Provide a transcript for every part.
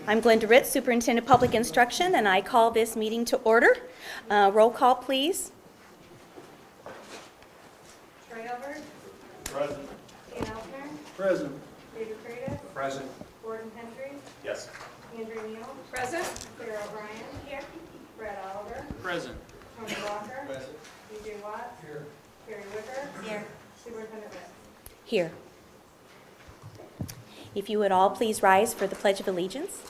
I'm Glenda Ritz, Superintendent of Public Instruction, and I call this meeting to order. Roll call, please. Troy Elbert, Present. Ian Elfner, Present. David Freitas, Present. Gordon Hendry, Yes. Andrew Neal. Present. Sarah O'Brien. Here. Brett Oliver, Present. Tony Walker. Present. BJ Watts. Here. Carrie Whipper. Here. Superintendent Ritz. Here. If you would all please rise for the Pledge of Allegiance.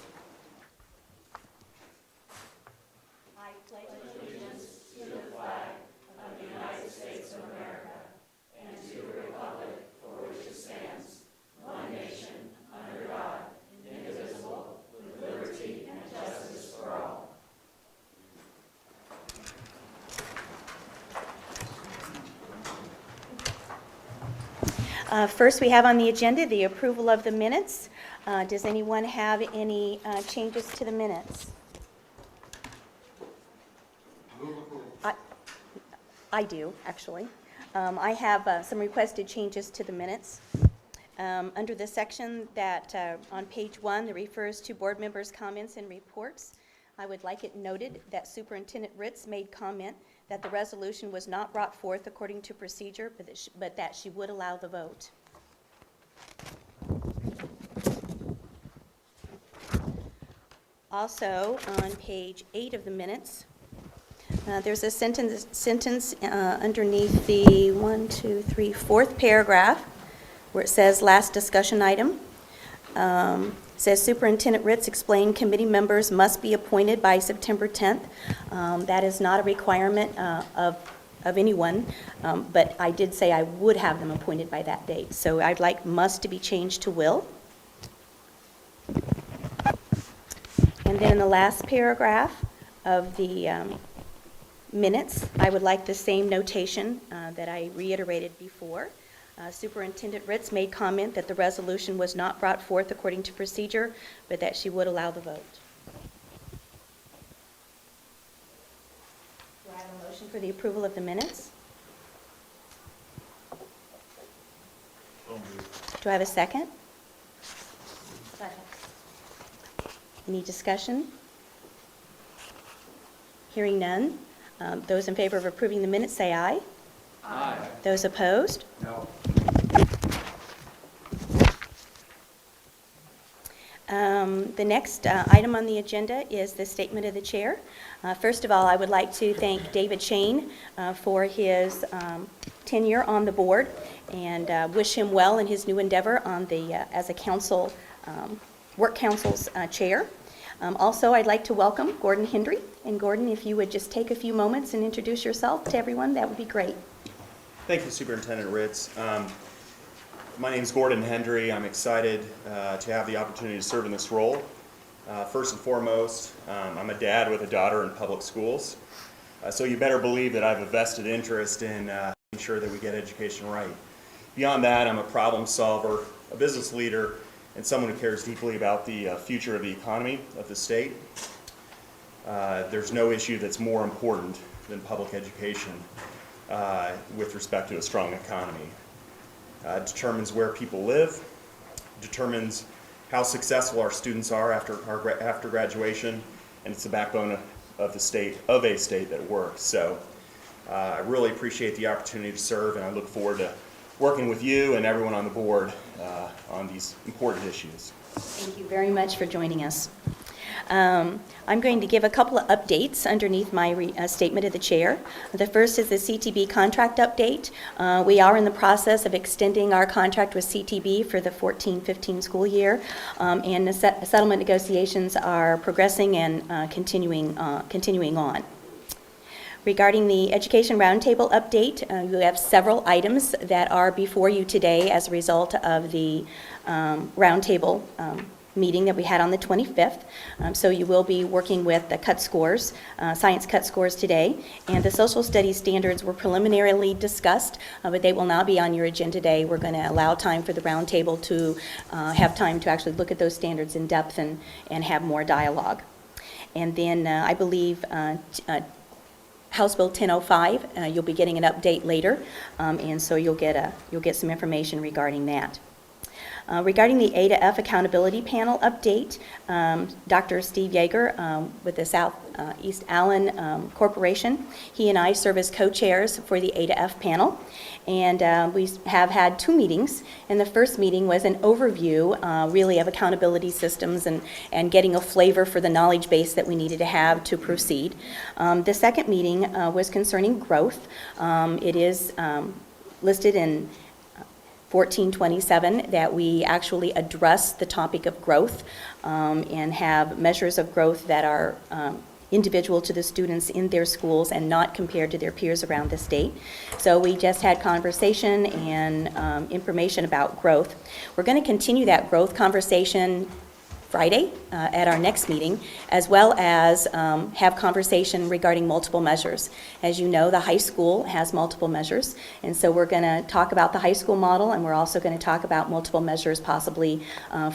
I pledge allegiance to the flag of the United States of America and to the republic for which it stands, one nation, under God, indivisible, with liberty and justice for all. First, we have on the agenda the approval of the minutes. Does anyone have any changes to the minutes? I do, actually. I have some requested changes to the minutes. Under the section that, on page 1, that refers to board members' comments and reports, I would like it noted that Superintendent Ritz made comment that the resolution was not brought forth according to procedure, but that she would allow the vote. Also, on page 8 of the minutes, there's a sentence underneath the 4th paragraph where it says last discussion item. It says Superintendent Ritz explained committee members must be appointed by September 10th. That is not a requirement of anyone, but I did say I would have them appointed by that date. So I'd like must to be changed to will. And then in the last paragraph of the minutes, I would like the same notation that I reiterated before. Superintendent Ritz made comment that the resolution was not brought forth according to procedure, but that she would allow the vote. Do I have a motion for the approval of the minutes? Do I have a second? Second. Any discussion? Hearing none. Those in favor of approving the minutes say aye. Aye. Those opposed? No. The next item on the agenda is the statement of the chair. First of all, I would like to thank David Shane for his tenure on the board and wish him well in his new endeavor on the as a council, work council's chair. Also, I'd like to welcome Gordon Hendry. And Gordon, if you would just take a few moments and introduce yourself to everyone, that would be great. Thank you, Superintendent Ritz. My name is Gordon Hendry. I'm excited to have the opportunity to serve in this role. First and foremost, I'm a dad with a daughter in public schools, so you better believe that I have a vested interest in making sure that we get education right. Beyond that, I'm a problem solver, a business leader, and someone who cares deeply about the future of the economy of the state. There's no issue that's more important than public education with respect to a strong economy. It determines where people live, determines how successful our students are after graduation, and it's the backbone of a state that works. So I really appreciate the opportunity to serve, and I look forward to working with you and everyone on the board on these important issues. Thank you very much for joining us. I'm going to give a couple of updates underneath my statement of the chair. The first is the CTB contract update. We are in the process of extending our contract with CTB for the 14-15 school year, and the settlement negotiations are progressing and continuing on. Regarding the Education Roundtable update, you have several items that are before you today as a result of the roundtable meeting that we had on the 25th. So you will be working with the cut scores, science cut scores today. And the social studies standards were preliminarily discussed, but they will not be on your agenda today. We're going to allow time for the roundtable to have time to actually look at those standards in depth and have more dialogue. And then I believe House Bill 1005, you'll be getting an update later, and so you'll get some information regarding that. Regarding the A to F Accountability Panel update, Dr. Steve Yeager with the Southeast Allen Corporation, he and I serve as co-chairs for the A to F panel. And we have had 2 meetings, and the first meeting was an overview, really, of accountability systems and getting a flavor for the knowledge base that we needed to have to proceed. The second meeting was concerning growth. It is listed in 1427 that we actually address the topic of growth and have measures of growth that are individual to the students in their schools and not compared to their peers around the state. So we just had conversation and information about growth. We're going to continue that growth conversation Friday at our next meeting, as well as have conversation regarding multiple measures. As you know, the high school has multiple measures, and so we're going to talk about the high school model, and we're also going to talk about multiple measures possibly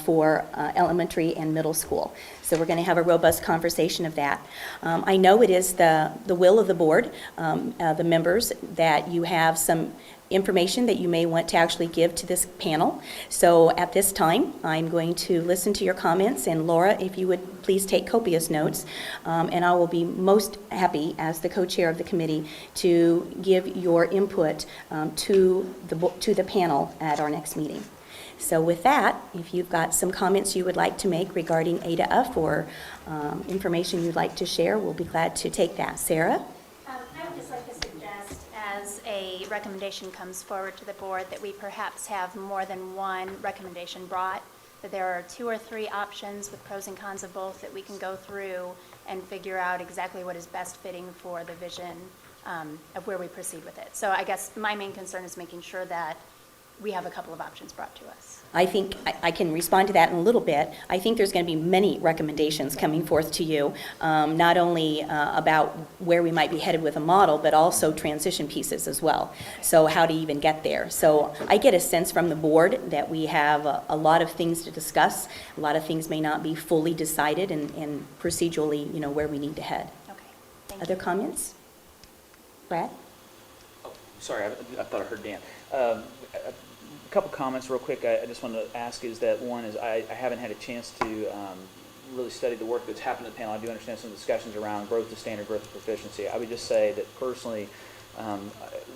for elementary and middle school. So we're going to have a robust conversation of that. I know it is the will of the board, the members, that you have some information that you may want to actually give to this panel. So at this time, I'm going to listen to your comments, and Laura, if you would please take copious notes, and I will be most happy as the co-chair of the committee to give your input to the panel at our next meeting. So with that, if you've got some comments you would like to make regarding A to F or information you'd like to share, we'll be glad to take that. Sarah? I would just like to suggest, as a recommendation comes forward to the board, that we perhaps have more than one recommendation brought, that there are 2 or 3 options with pros and cons of both that we can go through and figure out exactly what is best fitting for the vision of where we proceed with it. So I guess my main concern is making sure that we have a couple of options brought to us. I think I can respond to that in a little bit. I think there's going to be many recommendations coming forth to you, not only about where we might be headed with a model, but also transition pieces as well. So how to even get there. So I get a sense from the board that we have a lot of things to discuss. A lot of things may not be fully decided and procedurally, where we need to head. Okay, thank Other you. comments? Brad? Oh, sorry, I thought I heard Dan. A couple comments real quick I just wanted to ask is that one is I haven't had a chance to really study the work that's happened in the panel. I do understand some discussions around growth to standard, growth to proficiency. I would just say that personally,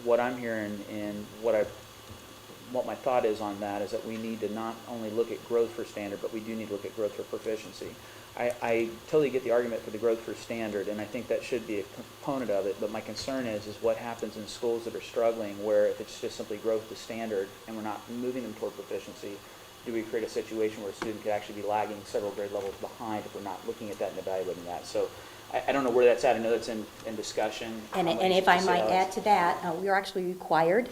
what I'm hearing and what my thought is on that is that we need to not only look at growth for standard, but we do need to look at growth for proficiency. I totally get the argument for the growth for standard, and I think that should be a component of it, but my concern is what happens in schools that are struggling where if it's just simply growth to standard and we're not moving them toward proficiency, do we create a situation where a student could actually be lagging several grade levels behind if we're not looking at that and evaluating that? So I don't know where that's at. I know that's in discussion. And if I might add to that, we are actually required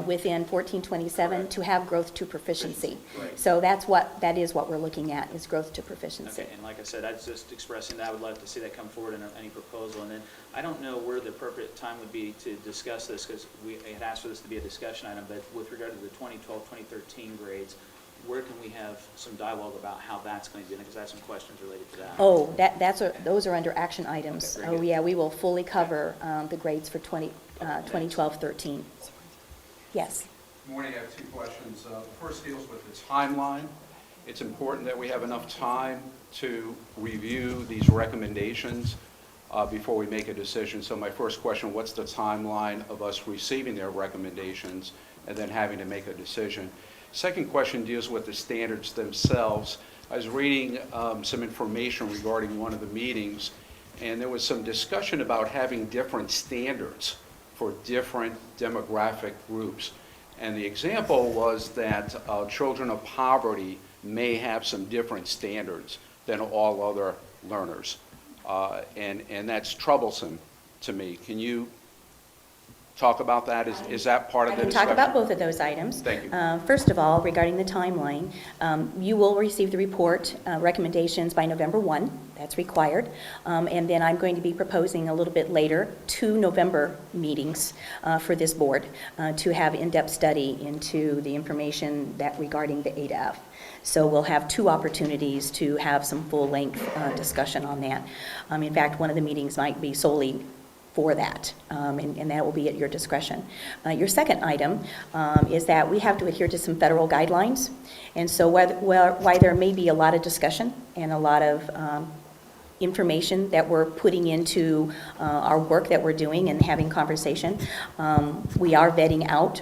within 1427 to have growth to proficiency. Right. So that is what we're looking at, is growth to proficiency. Okay, and like I said, I was just expressing that I would love to see that come forward in any proposal. And then I don't know where the appropriate time would be to discuss this because we had asked for this to be a discussion item, but with regard to the 2012, 2013 grades, where can we have some dialogue about how that's going to be? Because I have some questions related to that. Oh, those are under action items. Okay, very Oh, good. yeah, we will fully cover the grades for 2012-13. Yes. Morning, I have 2 questions. The first deals with the timeline. It's important that we have enough time to review these recommendations before we make a decision. So my first question, what's the timeline of us receiving their recommendations and then having to make a decision? Second question deals with the standards themselves. I was reading some information regarding one of the meetings, and there was some discussion about having different standards for different demographic groups. And the example was that children of poverty may have some different standards than all other learners. And that's troublesome to me. Can you talk about that? Is that part of the I can discussion? talk about both of those items. Thank you. First of all, regarding the timeline, you will receive the report recommendations by November 1. That's required. And then I'm going to be proposing a little bit later 2 November meetings for this board to have in-depth study into the information that regarding the A to F. So we'll have 2 opportunities to have some full-length discussion on that. In fact, one of the meetings might be solely for that, and that will be at your discretion. Your second item is that we have to adhere to some federal guidelines, and so while there may be a lot of discussion and a lot of information that we're putting into our work that we're doing and having conversation, we are vetting out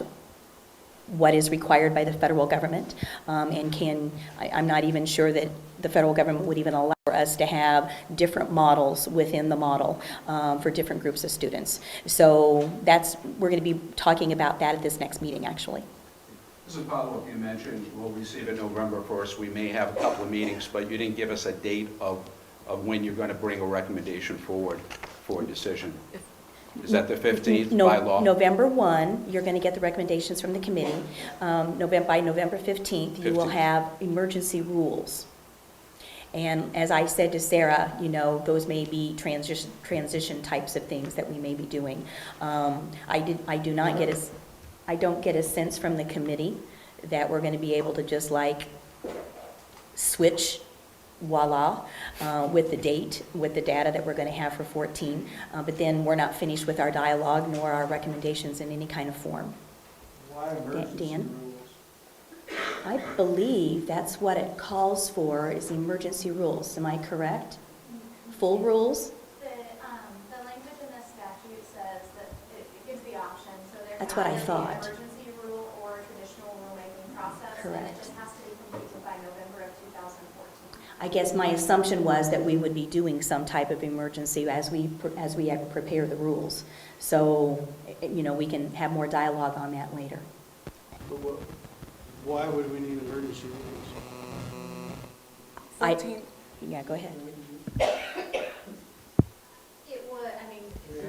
what is required by the federal government, and I'm not even sure that the federal government would even allow us to have different models within the model for different groups of students. So we're going to be talking about that at this next meeting, actually. As a follow-up, you mentioned we'll receive it November 1st. We may have a couple of meetings, but you didn't give us a date of when you're going to bring a recommendation forward for a decision. Is that the 15th by law? November 1, you're going to get the recommendations from the committee. By November 15th, you will 15th. have emergency rules. And as I said to Sarah, those may be transition types of things that we may be doing. I don't get a sense from the committee that we're going to be able to just switch voila, with the date, with the data that we're going to have for 14. But then we're not finished with our dialogue nor our recommendations in any kind of form. Why emergency Dan? rules? I believe that's what it calls for, is emergency rules. Am I correct? Full rules? The language in the statute says that it gives the option, so there That's can what I either be thought. an emergency rule or a traditional rulemaking process. And Correct. it just has to be completed by November of 2014. I guess my assumption was that we would be doing some type of emergency as we prepare the rules. So, we can have more dialogue on that later. But why would we need emergency rules? Yeah, go ahead. It would,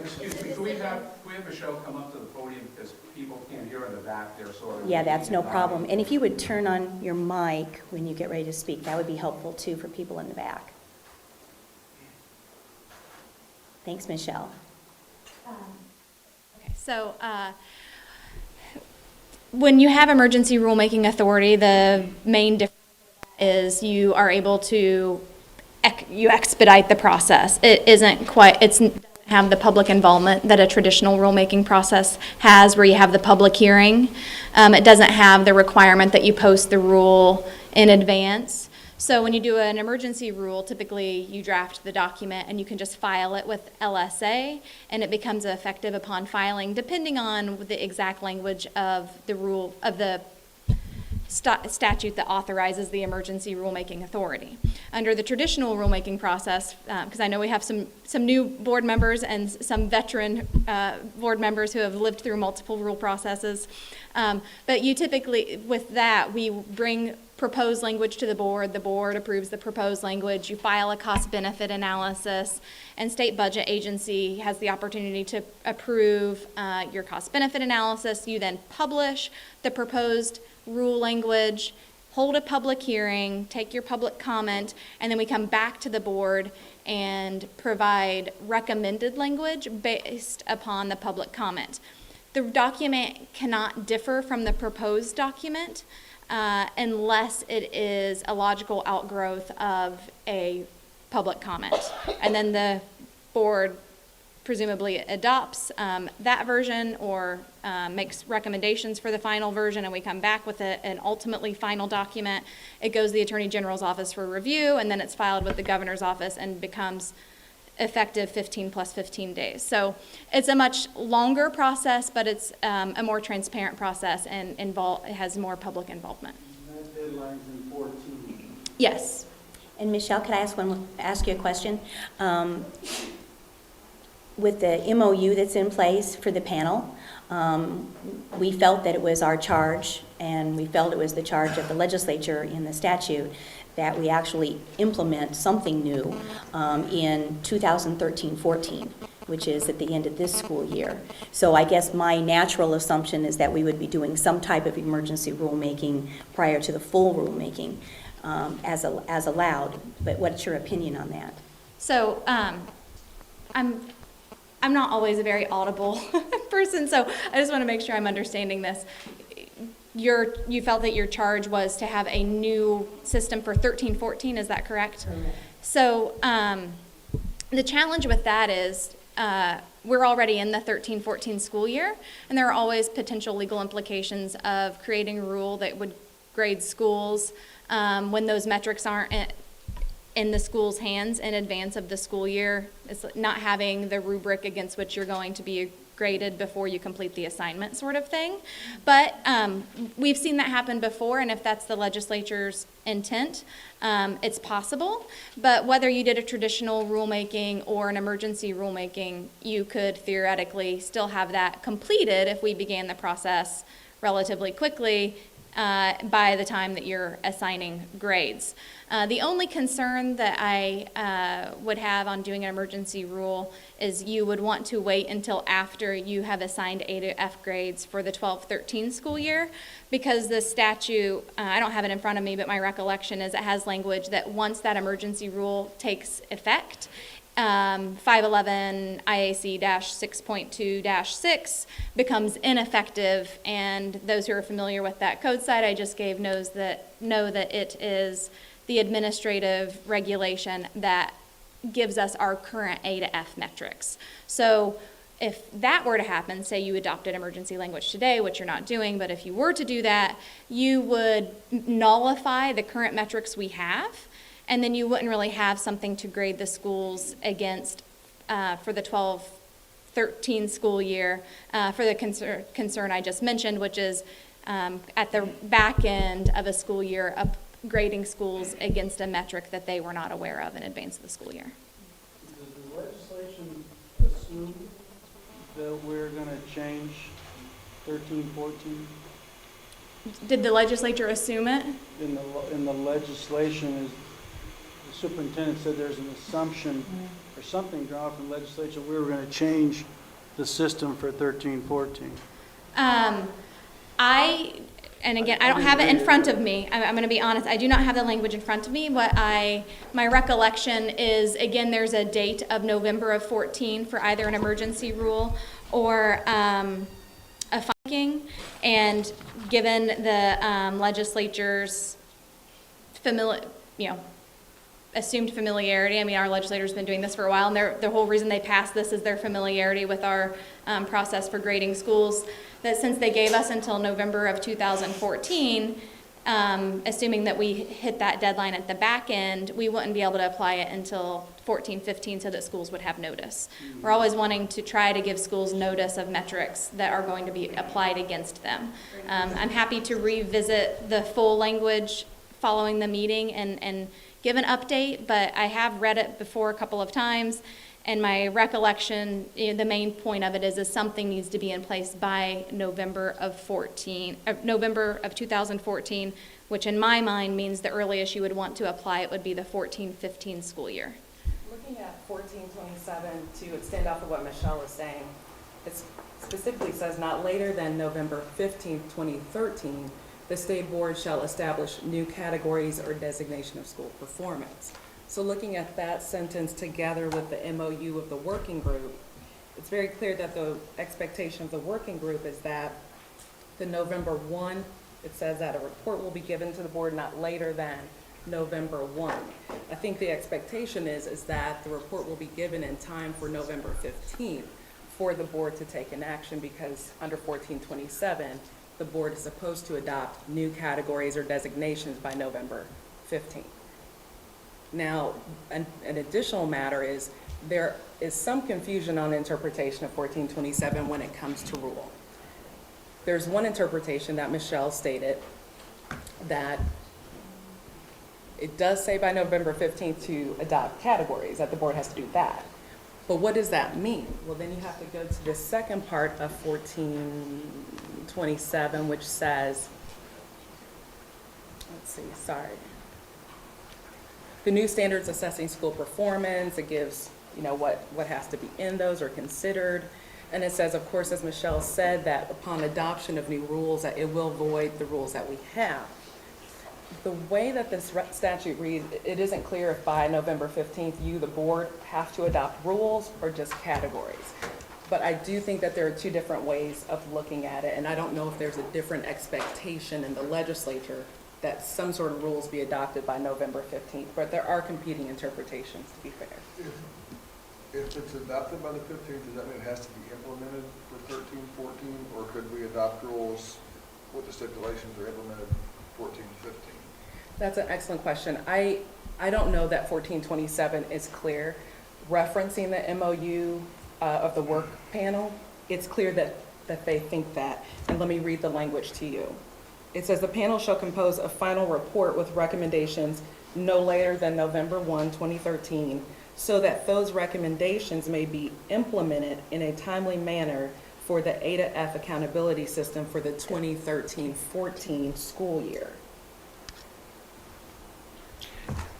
Excuse me, can we have Michelle come up to the podium, because people can't hear in the back there, sort of. Yeah, that's no problem. And if you would turn on your mic when you get ready to speak, that would be helpful too for people in the back. Thanks, Michelle. Okay, so when you have emergency rulemaking authority, the main difference is you are able to you expedite the process. It isn't quite, it doesn't have the public involvement that a traditional rulemaking process has, where you have the public hearing. It doesn't have the requirement that you post the rule in advance. So when you do an emergency rule, typically you draft the document and you can just file it with LSA, and it becomes effective upon filing, depending on the exact language of the rule, of the statute that authorizes the emergency rulemaking authority. Under the traditional rulemaking process, because I know we have some new board members and some veteran board members who have lived through multiple rule processes, but you typically, with that, we bring proposed language to the board approves the proposed language, you file a cost-benefit analysis, and state budget agency has the opportunity to approve your cost-benefit analysis. You then publish the proposed rule language, hold a public hearing, take your public comment, and then we come back to the board and provide recommended language based upon the public comment. The document cannot differ from the proposed document unless it is a logical outgrowth of a public comment. And then the board presumably adopts that version or makes recommendations for the final version, and we come back with an ultimately final document. It goes to the Attorney General's office for review, and then it's filed with the Governor's office and becomes effective 15 plus 15 days. So it's a much longer process, but it's a more transparent process and it has more public involvement. That deadline's in 14. Yes. And Michelle, could I ask you a question? With the MOU that's in place for the panel, we felt that it was our charge, and we felt it was the charge of the legislature in the statute, that we actually implement something new in 2013-14, which is at the end of this school year. So I guess my natural assumption is that we would be doing some type of emergency rulemaking prior to the full rulemaking as allowed. But what's your opinion on that? So I'm not always a very audible person, so I just want to make sure I'm understanding this. You felt that your charge was to have a new system for 13-14, is that correct? Correct. So the challenge with that is we're already in the 13-14 school year, and there are always potential legal implications of creating a rule that would grade schools when those metrics aren't in the school's hands in advance of the school year. It's not having the rubric against which you're going to be graded before you complete the assignment sort of thing. But we've seen that happen before, and if that's the legislature's intent, it's possible. But whether you did a traditional rulemaking or an emergency rulemaking, you could theoretically still have that completed if we began the process relatively quickly by the time that you're assigning grades. The only concern that I would have on doing an emergency rule is you would want to wait until after you have assigned A to F grades for the 12-13 school year, because the statute, I don't have it in front of me, but my recollection is it has language that once that emergency rule takes effect, 511 IAC-6.2-6 becomes ineffective, and those who are familiar with that code site I just gave know that it is the administrative regulation that gives us our current A to F metrics. So if that were to happen, say you adopted emergency language today, which you're not doing, but if you were to do that, you would nullify the current metrics we have, and then you wouldn't really have something to grade the schools against for the 12-13 school year for the concern I just mentioned, which is at the back end of a school year, grading schools against a metric that they were not aware of in advance of the school year. Does the legislation assume that we're going to change 13, 14? Did the legislature assume it? In the legislation, is the superintendent said there's an assumption or something drawn from legislature we were going to change the system for 13, 14. And again, I don't have it in front of me. I'm going to be honest. I do not have the language in front of me. My recollection is, again, there's a date of November of 14 for either an emergency rule or a finding. And given the legislature's assumed familiarity. I mean, our legislators have been doing this for a while, and the whole reason they passed this is their familiarity with our process for grading schools. That since they gave us until November of 2014, assuming that we hit that deadline at the back end, we wouldn't be able to apply it until 14-15 so that schools would have notice. We're always wanting to try to give schools notice of metrics that are going to be applied against them. I'm happy to revisit the full language following the meeting and give an update, but I have read it before a couple of times, and my recollection, the main point of it is something needs to be in place by November of 2014, which in my mind means the earliest you would want to apply it would be the 14-15 school year. Looking at 1427, to extend off of what Michelle is saying, it specifically says not later than November 15th, 2013, the state board shall establish new categories or designation of school performance. So looking at that sentence together with the MOU of the working group, it's very clear that the expectation of the working group is that the November 1, it says that a report will be given to the board not later than November 1. I think the expectation is that the report will be given in time for November 15th for the board to take an action, because under 1427, the board is supposed to adopt new categories or designations by November 15th. Now, an additional matter is there is some confusion on interpretation of 1427 when it comes to rule. There's one interpretation that Michelle stated that it does say by November 15th to adopt categories, that the board has to do that. But what does that mean? Well, then you have to go to the second part of 1427, which says, the new standards assessing school performance. It gives, what has to be in those or considered. And it says, of course, as Michelle said, that upon adoption of new rules, that it will void the rules that we have. The way that this statute reads, it isn't clear if by November 15th, you, the board, have to adopt rules or just categories. But I do think that there are two different ways of looking at it, and I don't know if there's a different expectation in the legislature that some sort of rules be adopted by November 15th, but there are competing interpretations, to be fair. If it's adopted by the 15th, does that mean it has to be implemented for 13, 14? Or could we adopt rules with the stipulations are implemented 14, 15? That's an excellent question. I don't know that 1427 is clear. Referencing the MOU of the work panel, it's clear that they think that. And let me read the language to you. It says the panel shall compose a final report with recommendations no later than November 1, 2013, so that those recommendations may be implemented in a timely manner for the Ada F accountability system for the 2013-14 school year.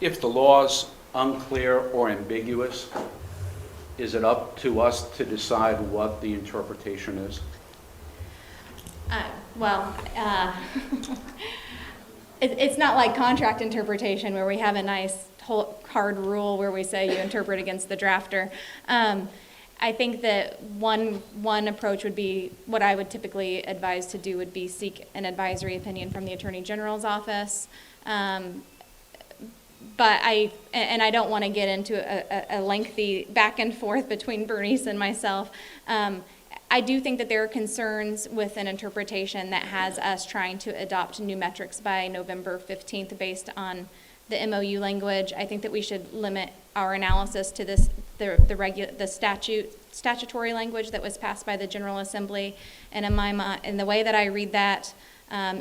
If the law's unclear or ambiguous, is it up to us to decide what the interpretation is? Well, it's not like contract interpretation where we have a nice hard rule where we say you interpret against the drafter. I think that one approach would be, what I would typically advise to do would be seek an advisory opinion from the Attorney General's office. But I don't want to get into a lengthy back and forth between Bernice and myself. I do think that there are concerns with an interpretation that has us trying to adopt new metrics by November 15th based on the MOU language. I think that we should limit our analysis to the statutory language that was passed by the General Assembly. And in the way that I read that,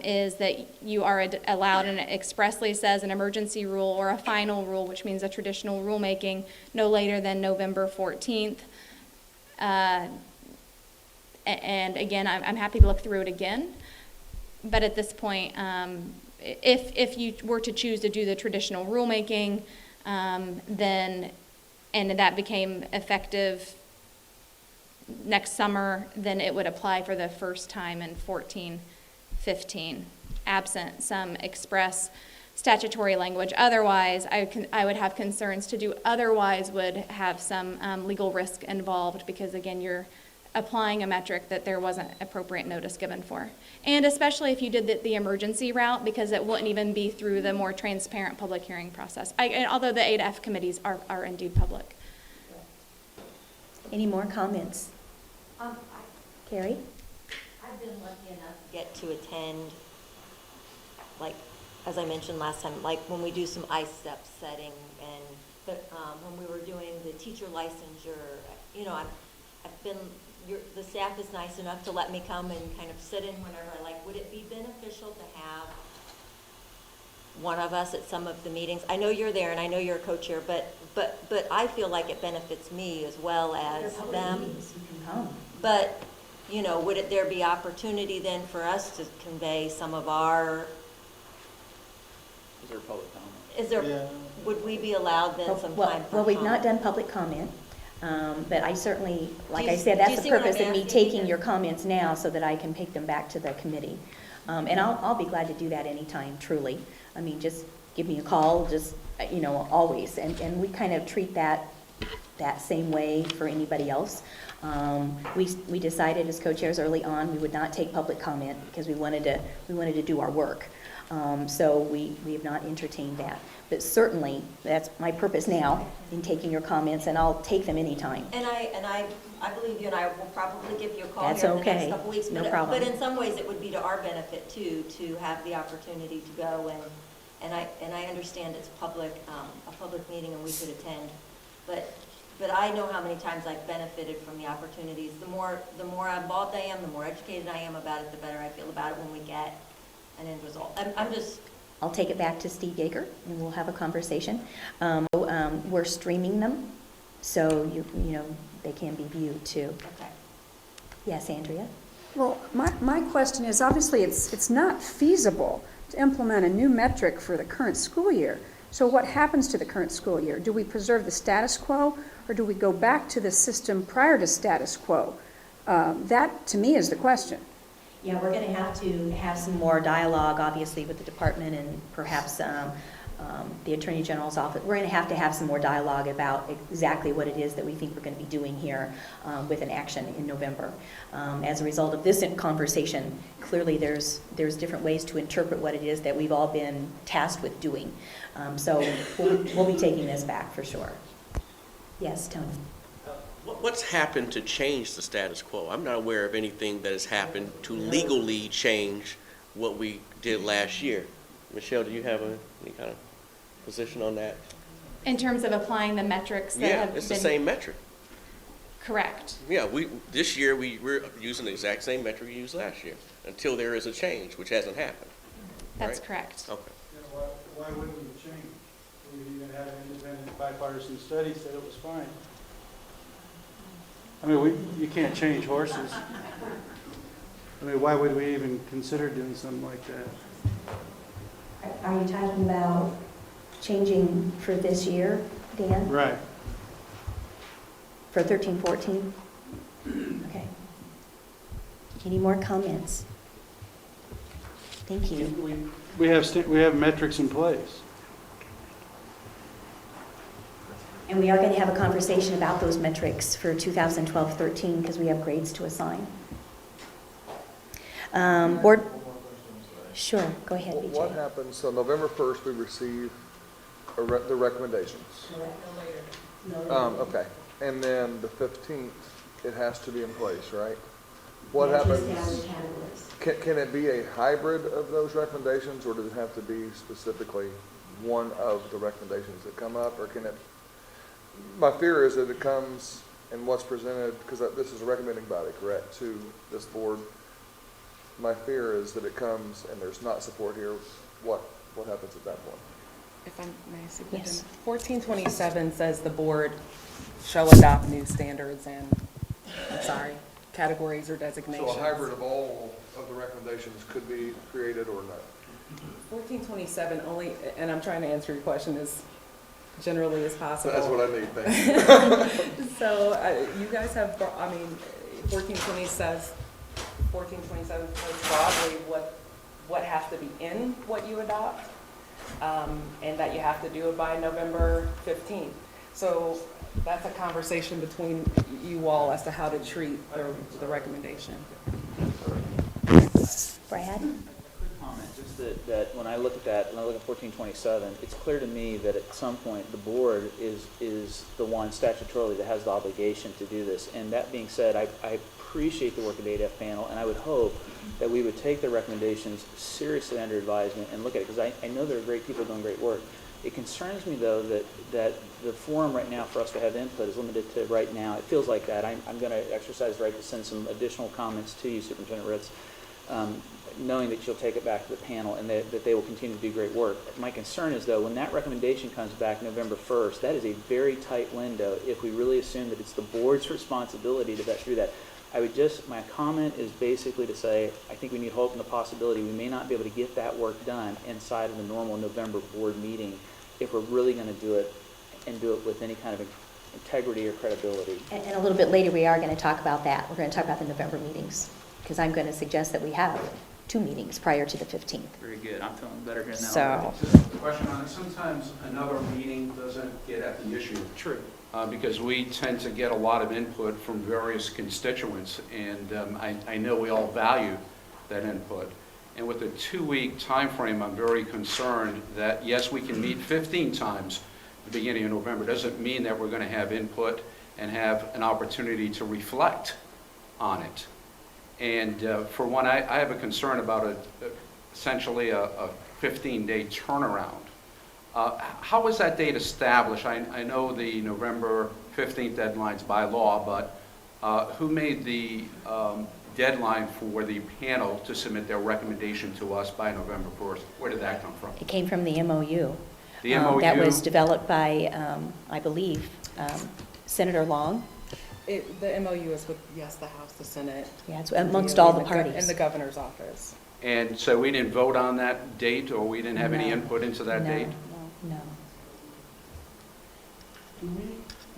is that you are allowed, and it expressly says, an emergency rule or a final rule, which means a traditional rulemaking, no later than November 14th. And again, I'm happy to look through it again. But at this point, if you were to choose to do the traditional rulemaking, then, and that became effective next summer, then it would apply for the first time in 14-15, absent some express statutory language. Otherwise, I would have concerns to do otherwise would have some legal risk involved, because again, you're applying a metric that there wasn't appropriate notice given for. And especially if you did the emergency route, because it wouldn't even be through the more transparent public hearing process. Although the ADF committees are indeed public. Any more comments? Carrie? I've been lucky enough to get to attend, like, as I mentioned last time, like when we do some ISTEP setting, and when we were doing the teacher licensure, you know, I've been, the staff is nice enough to let me come and kind of sit in whenever I like. Would it be beneficial to have one of us at some of the meetings? I know you're there and I know you're a co-chair, but I feel like it benefits me as well as them. Meetings, you can come. But, you know, would there be opportunity then for us to convey some of our, Is there public comment? Yeah. would we be allowed then some time for Well, we've not done comment? public comment, but I certainly, like Do I you- said, do you that's the see what I'm purpose of me asking? taking your comments now so that I can take them back to the committee. And I'll be glad to do that anytime, truly. I mean, just give me a call, just, you know, always. And we kind of treat that same way for anybody else. We decided as co-chairs early on, we would not take public comment because we wanted to do our work. So we have not entertained that. But certainly, that's my purpose now in taking your comments, and I'll take them anytime. And I believe you, and I will probably give you a call That's here in the next okay. couple weeks. No but- problem. But in some ways, it would be to our benefit too, to have the opportunity to go and I understand it's a public meeting and we could attend. But I know how many times I've benefited from the opportunities. The more involved I am, the more educated I am about it, the better I feel about it when we get an end result. I'll take it back to Steve Yeager, and we'll have a conversation. We're streaming them, so you know they can be viewed too. Okay. Yes, Andrea? Well, my question is, obviously, it's not feasible to implement a new metric for the current school year. So what happens to the current school year? Do we preserve the status quo, or do we go back to the system prior to status quo? That, to me, is the question. Yeah, we're going to have some more dialogue, obviously, with the department and perhaps the Attorney General's office. We're going to have some more dialogue about exactly what it is that we think we're going to be doing here with an action in November. As a result of this conversation, clearly there's different ways to interpret what it is that we've all been tasked with doing. So we'll be taking this back for sure. Yes, Tony? What's happened to change the status quo? I'm not aware of anything that has happened to legally change what we did last year. Michelle, do you have any kind of position on that? In terms of applying the metrics that Yeah, have been. it's the same metric. Correct. Yeah, this year we're using the exact same metric we used last year until there is a change, which hasn't happened. That's Right? correct. Okay. Yeah, why wouldn't you change? We even had an independent bipartisan study said it was fine. I mean, you can't change horses. I mean, why would we even consider doing something like that? Are you talking about changing for this year, Dan? Right. For 13, 14? Okay. Any more comments? Thank you. We have metrics in place. And we are going to have a conversation about those metrics for 2012-13 because we have grades to assign. Board, sure, go ahead, BJ. What happens, so November 1st, we receive the recommendations? Okay, and then the 15th, it has to be in place, right? What happens? Can it be a hybrid of those recommendations, or does it have to be specifically one of the recommendations that come up, or can it? My fear is that it comes and what's presented, because this is a recommending body, correct, to this board. My fear is that it comes and there's not support here. What happens at that point? If I may speak, Yes. 1427 says the board shall adopt new standards and, categories or designations. So a hybrid of all of the recommendations could be created or not? 1427 only, and I'm trying to answer your question as generally as possible. That's what I need, thank you. So you guys have, 1427 says broadly what has to be in what you adopt, and that you have to do it by November 15th. So that's a conversation between you all as to how to treat the recommendation. Brad? Comment, just that when I look at that, when I look at 1427, it's clear to me that at some point, the board is the one statutorily that has the obligation to do this. And that being said, I appreciate the work of the 8F panel, and I would hope that we would take their recommendations seriously under advisement and look at it, because I know there are great people doing great work. It concerns me, though, that the forum right now for us to have input is limited to right now. It feels like that. I'm going to exercise the right to send some additional comments to you, Superintendent Ritz, knowing that you'll take it back to the panel and that they will continue to do great work. My concern is, though, when that recommendation comes back November 1st, that is a very tight window if we really assume that it's the board's responsibility to vet through that. My comment is basically to say, I think we need hope in the possibility we may not be able to get that work done inside of the normal November board meeting if we're really going to do it and do it with any kind of integrity or credibility. And a little bit later, we are going to talk about that. We're going to talk about the November meetings, because I'm going to suggest that we have 2 meetings prior to the 15th. Very good. I'm feeling better here now. So, Just a question on it. Sometimes another meeting doesn't get at the issue. True. Because we tend to get a lot of input from various constituents, and I know we all value that input. And with a 2-week time frame, I'm very concerned that, yes, we can meet 15 times at the beginning of November. Doesn't mean that we're going to have input and have an opportunity to reflect on it. And for one, I have a concern about essentially a 15-day turnaround. How was that date established? I know the November 15th deadline's by law, but who made the deadline for the panel to submit their recommendation to us by November 1st? Where did that come from? it came from the MOU. The MOU? That was developed by, I believe, Senator Long. The MOU is with, yes, the House, the Senate. Yeah, it's amongst all the parties. And the governor's office. And so we didn't vote on that date, or we didn't have any No. input into that date? No.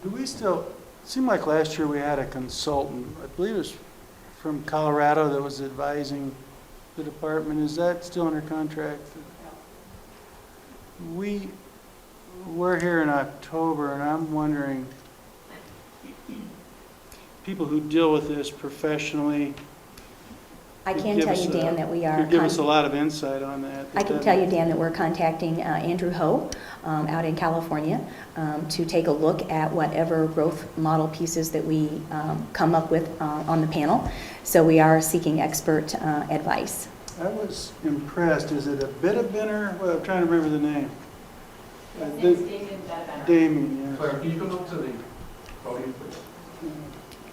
Do we still, it seemed like last year we had a consultant, I believe it was from Colorado, that was advising the department. Is that still under contract? We're here in October, and I'm wondering, people who deal with this professionally, I Could can give tell us you, Dan, that we are. Could give us a lot of insight on that. I can tell you, Dan, that we're contacting Andrew Ho out in California to take a look at whatever growth model pieces that we come up with on the panel. So we are seeking expert advice. I was impressed. Is it a Bittabinner? Well, I'm trying to remember the name. His name's Damien Bedbenner. Damien, yeah. Claire, can you come up to the podium,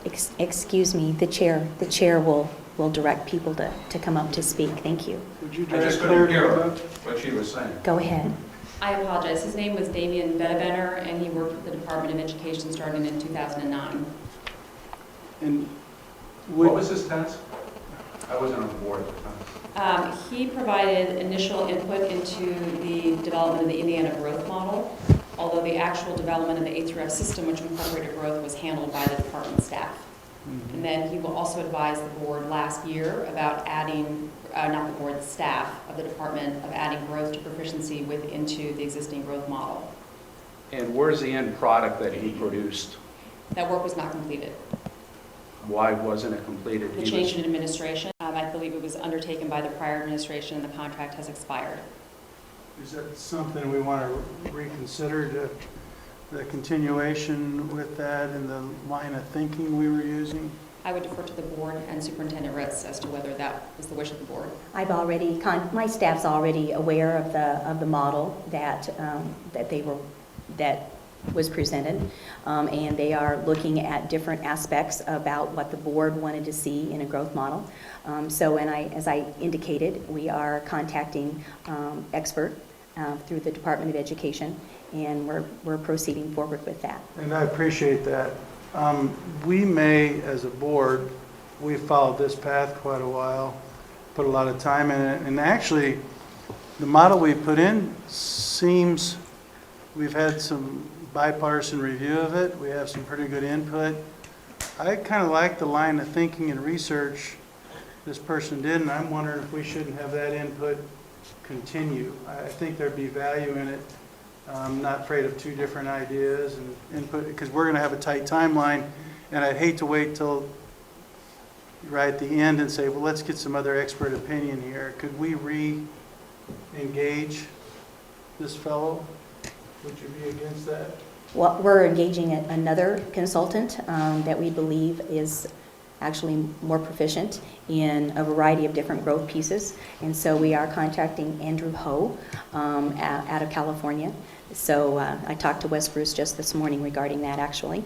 please? Excuse me, the chair will direct people to come up to speak. Thank you. Would you I direct just Claire couldn't to hear come her, up? what she was saying. Go ahead. I apologize. His name was Damien Bedbenner, and he worked with the Department of Education starting in 2009. And What was his task? I wasn't on the board at the time. He provided initial input into the development of the Indiana growth model, although the actual development of the A through F system, which incorporated growth, was handled by the department staff. And then he will also advise the board last year about adding, not the board, the staff of the department, of adding growth to proficiency into the existing growth model. And where's the end product that he produced? That work was not completed. Why wasn't it completed? The change in administration, I believe it was undertaken by the prior administration, and the contract has expired. is that something we want to reconsider, the continuation with that and the line of thinking we were using? I would defer to the board and Superintendent Ritz as to whether that was the wish of the board. I've already, my staff's already aware of the model that was presented, and they are looking at different aspects about what the board wanted to see in a growth model. So, as I indicated, we are contacting expert through the Department of Education, and we're proceeding forward with that. And I appreciate that. We may, as a board, we followed this path quite a while, put a lot of time in it, and actually, the model we put in seems, we've had some bipartisan review of it, we have some pretty good input. I kind of like the line of thinking and research this person did, and I'm wondering if we shouldn't have that input continue. I think there'd be value in it. I'm not afraid of two different ideas and input, because we're going to have a tight timeline, and I'd hate to wait till right at the end and say, well, let's get some other expert opinion here. Could we re-engage this fellow? Would you be against that? Well, we're engaging another consultant that we believe is actually more proficient in a variety of different growth pieces, and so we are contacting Andrew Ho out of California. So I talked to Wes Bruce just this morning regarding that, actually.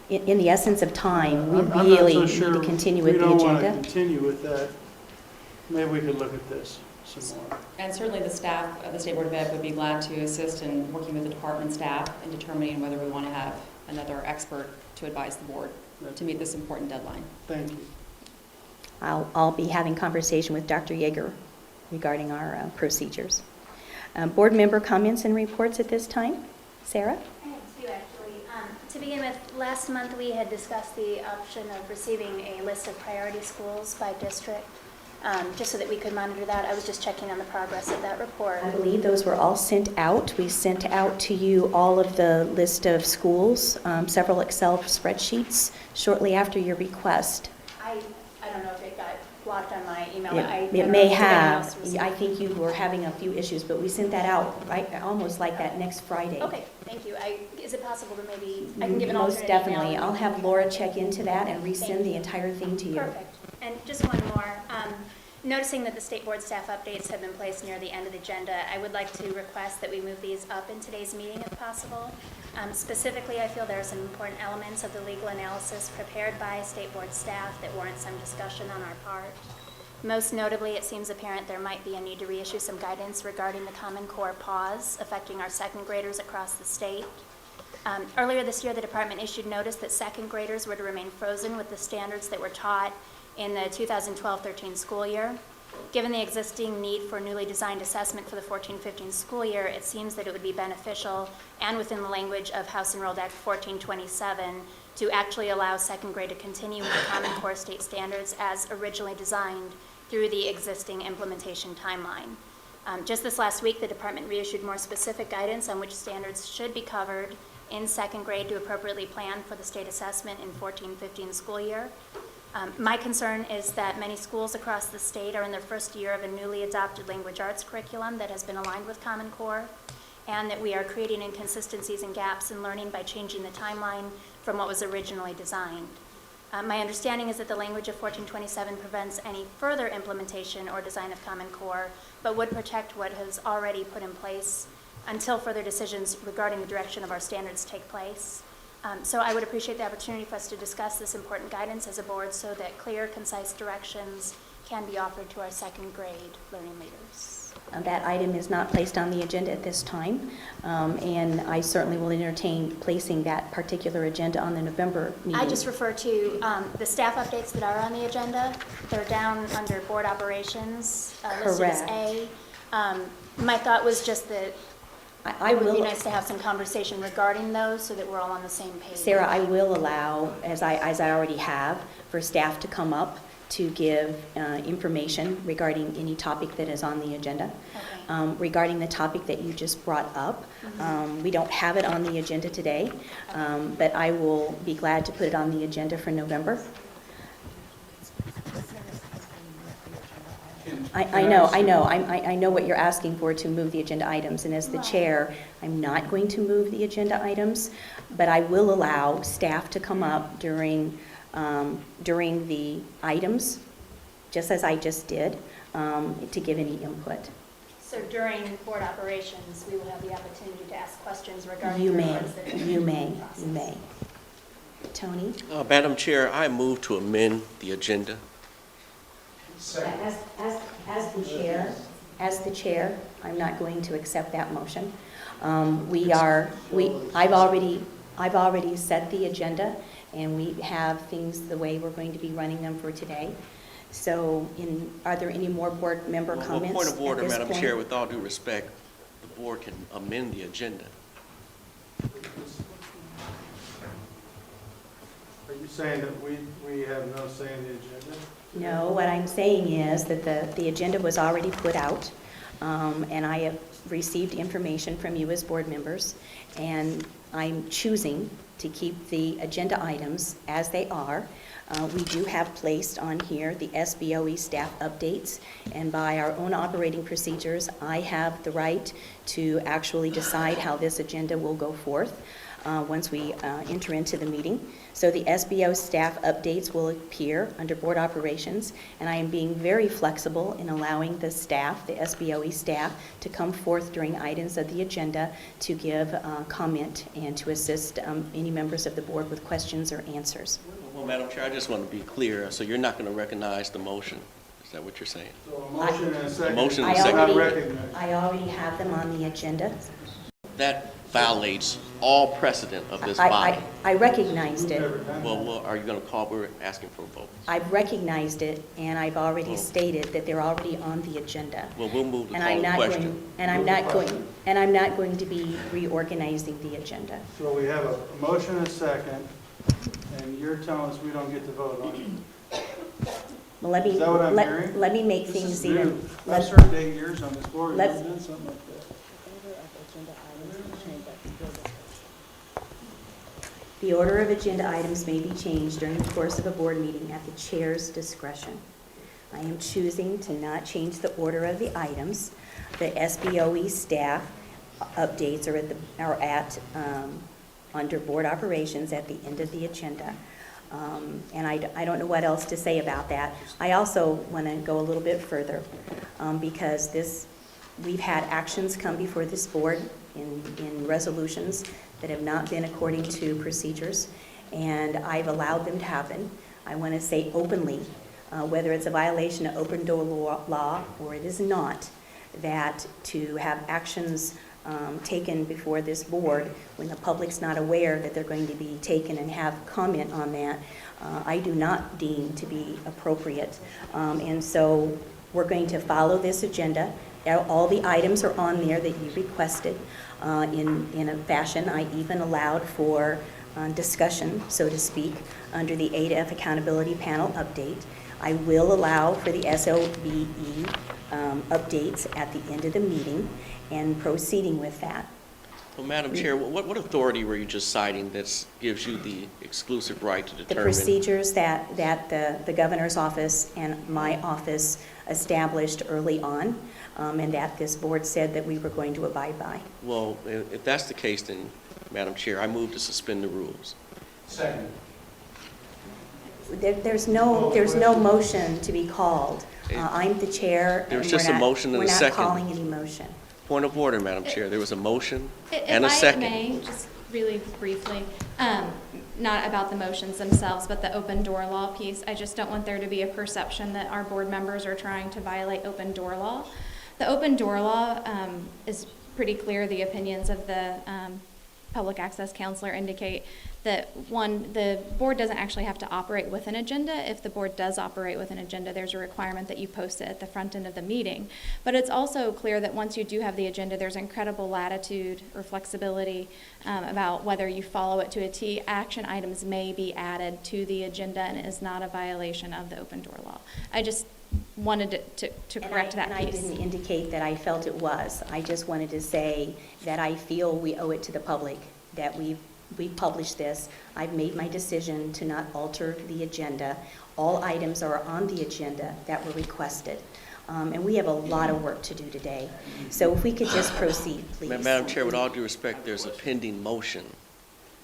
In the essence of time, we really need to continue with the We don't want to agenda. continue with that. Maybe we could look at this some more. And certainly the staff of the State Board of Ed would be glad to assist in working with the department staff in determining whether we want to have another expert to advise the board to meet this important deadline. Thank you. I'll be having conversation with Dr. Yeager regarding our procedures. Board member comments and reports at this time? Sarah? I have two, actually. To begin with, last month we had discussed the option of receiving a list of priority schools by district, just so that we could monitor that. I was just checking on the progress of that report. I believe those were all sent out. We sent out to you all of the list of schools, several Excel spreadsheets shortly after your request. I don't know if it got blocked on my email. It may have. I think you were having a few issues, but we sent that out right, almost like that next Friday. Okay, thank you. Is it possible to maybe, I can give an alternate Most definitely. email? I'll have Laura check into that and resend the entire thing to you. Perfect. And just one more. Noticing that the State Board staff updates have been placed near the end of the agenda, I would like to request that we move these up in today's meeting if possible. Specifically, I feel there are some important elements of the legal analysis prepared by State Board staff that warrant some discussion on our part. Most notably, it seems apparent there might be a need to reissue some guidance regarding the Common Core pause affecting our second graders across the state. Earlier this year, the department issued notice that second graders were to remain frozen with the standards that were taught in the 2012-13 school year. Given the existing need for newly designed assessment for the 14-15 school year, it seems that it would be beneficial and within the language of House Enrolled Act 1427 to actually allow second grade to continue with the Common Core state standards as originally designed through the existing implementation timeline. Just this last week, the department reissued more specific guidance on which standards should be covered in second grade to appropriately plan for the state assessment in 14-15 school year. My concern is that many schools across the state are in their first year of a newly adopted language arts curriculum that has been aligned with Common Core, and that we are creating inconsistencies and gaps in learning by changing the timeline from what was originally designed. My understanding is that the language of 1427 prevents any further implementation or design of Common Core, but would protect what has already put in place until further decisions regarding the direction of our standards take place. So I would appreciate the opportunity for us to discuss this important guidance as a board so that clear, concise directions can be offered to our second grade learning leaders. That item is not placed on the agenda at this time, and I certainly will entertain placing that particular agenda on the November meeting. I just refer to the staff updates that are on the agenda. They're down under board operations, listed as A. My thought was just that it would be nice to have some conversation regarding those so that we're all on the same page. Sarah, I will allow, as I already have, for staff to come up to give information regarding any topic that is on the agenda. Okay. Regarding the topic that you just brought up, we don't have it on the agenda today, but I will be glad to put it on the agenda for November. I know what you're asking for, to move the agenda items, and as the chair, I'm not going to move the agenda items, but I will allow staff to come up during the items, just as I just did, to give any input. So during board operations, we will have the opportunity to ask questions regarding You the may, ones that are you in the may, process. you may. Tony? Madam Chair, I move to amend the agenda. As the chair, I'm not going to accept that motion. I've already set the agenda, and we have things the way we're going to be running them for today. So are there any more board member Well, comments point of order, at this Madam point? Chair, with all due respect, the board can amend the agenda. Are you saying that we have no say in the agenda? No, what I'm saying is that the agenda was already put out, and I have received information from you as board members, and I'm choosing to keep the agenda items as they are. We do have placed on here the SBOE staff updates, and by our own operating procedures, I have the right to actually decide how this agenda will go forth once we enter into the meeting. So the SBO staff updates will appear under board operations, and I am being very flexible in allowing the staff, the SBOE staff, to come forth during items of the agenda to give comment and to assist any members of the board with questions or answers. Well, Madam Chair, I just want to be clear, so you're not going to recognize the motion? Is that what you're saying? So a motion and a second. motion and I a second. Not already, recognized. I already have them on the agenda. That violates all precedent of this I body. recognized We've it. never done that. Well, are you going to call, we're asking for a vote. I've recognized it, and I've already Oh. stated that they're already on the agenda. Well, we'll move to And call I'm the not question. going, and I'm not going, and I'm not going to be reorganizing the agenda. So we have a motion and a second, and you're telling us we don't get to vote on it. Well, let me, Is that what I'm hearing? let me make This is things even. new. I've served 8 years on this board, Let's- we've done something like that. The order of agenda items may be changed during the course of a board meeting at the chair's discretion. I am choosing to not change the order of the items. The SBOE staff updates are under board operations at the end of the agenda. And I don't know what else to say about that. I also want to go a little bit further because we've had actions come before this board in resolutions that have not been according to procedures, and I've allowed them to happen. I want to say openly, whether it's a violation of open door law or it is not, that to have actions taken before this board when the public's not aware that they're going to be taken and have comment on that, I do not deem to be appropriate. And so we're going to follow this agenda. All the items are on there that you requested in a fashion. I even allowed for discussion, so to speak, under the A to F Accountability Panel update. I will allow for the SOBE updates at the end of the meeting and proceeding with that. Well, Madam Chair, what authority were you just citing that gives you the exclusive right to The determine? procedures that the governor's office and my office established early on, and that this board said that we were going to abide by. Well, if that's the case, then, Madam Chair, I move to suspend the rules. Second. There's no motion to be called. I'm the chair. There was and just we're a not- motion and a second. We're not calling any motion. Point of order, Madam Chair. There was a motion and a If I second. may, just really briefly, not about the motions themselves, but the open door law piece. I just don't want there to be a perception that our board members are trying to violate open door law. The open door law is pretty clear. The opinions of the public access counselor indicate that, one, the board doesn't actually have to operate with an agenda. If the board does operate with an agenda, there's a requirement that you post it at the front end of the meeting. But it's also clear that once you do have the agenda, there's incredible latitude or flexibility about whether you follow it to a T. Action items may be added to the agenda, and it is not a violation of the open door law. I just wanted to correct that And I piece. didn't indicate that I felt it was. I just wanted to say that I feel we owe it to the public that we published this. I've made my decision to not alter the agenda. All items are on the agenda that were requested. And we have a lot of work to do today. So if we could just proceed, please. Madam Chair, with all due respect, there's a pending motion.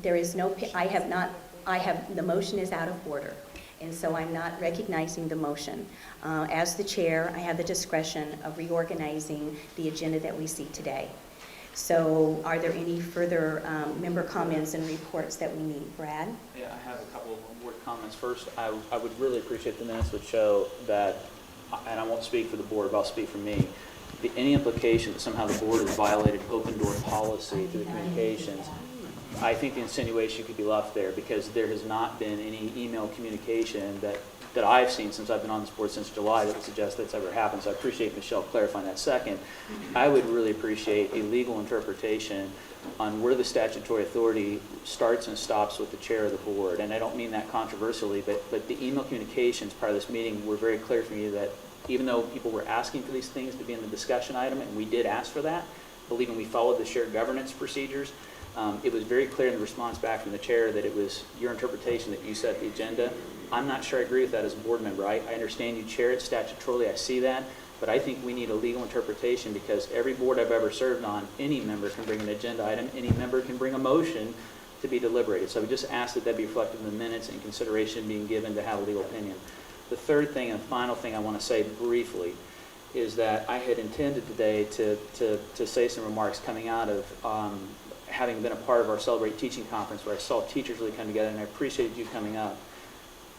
There is no, the motion is out of order. And so I'm not recognizing the motion. As the chair, I have the discretion of reorganizing the agenda that we see today. So are there any further member comments and reports that we need? Brad? Yeah, I have a couple of word comments. First, I would really appreciate the minutes would show that, and I won't speak for the board, but I'll speak for me, any implication that somehow the board has violated open door policy through the communications, I think the insinuation could be left there, because there has not been any email communication that I've seen since I've been on this board since July that would suggest that's ever happened. So I appreciate Michelle clarifying that. Second, I would really appreciate a legal interpretation on where the statutory authority starts and stops with the chair of the board. And I don't mean that controversially, but the email communications part of this meeting were very clear for me that even though people were asking for these things to be in the discussion item, and we did ask for that, believing we followed the shared governance procedures, it was very clear in the response back from the chair that it was your interpretation that you set the agenda. I'm not sure I agree with that as a board member. I understand you chair it statutorily, I see that, but I think we need a legal interpretation, because every board I've ever served on, any member can bring an agenda item, any member can bring a motion to be deliberated. So we just ask that that be reflected in the minutes and consideration being given to have a legal opinion. The third thing and final thing I want to say briefly is that I had intended today to say some remarks coming out of having been a part of our Celebrate Teaching Conference, where I saw teachers really come together, and I appreciated you coming up.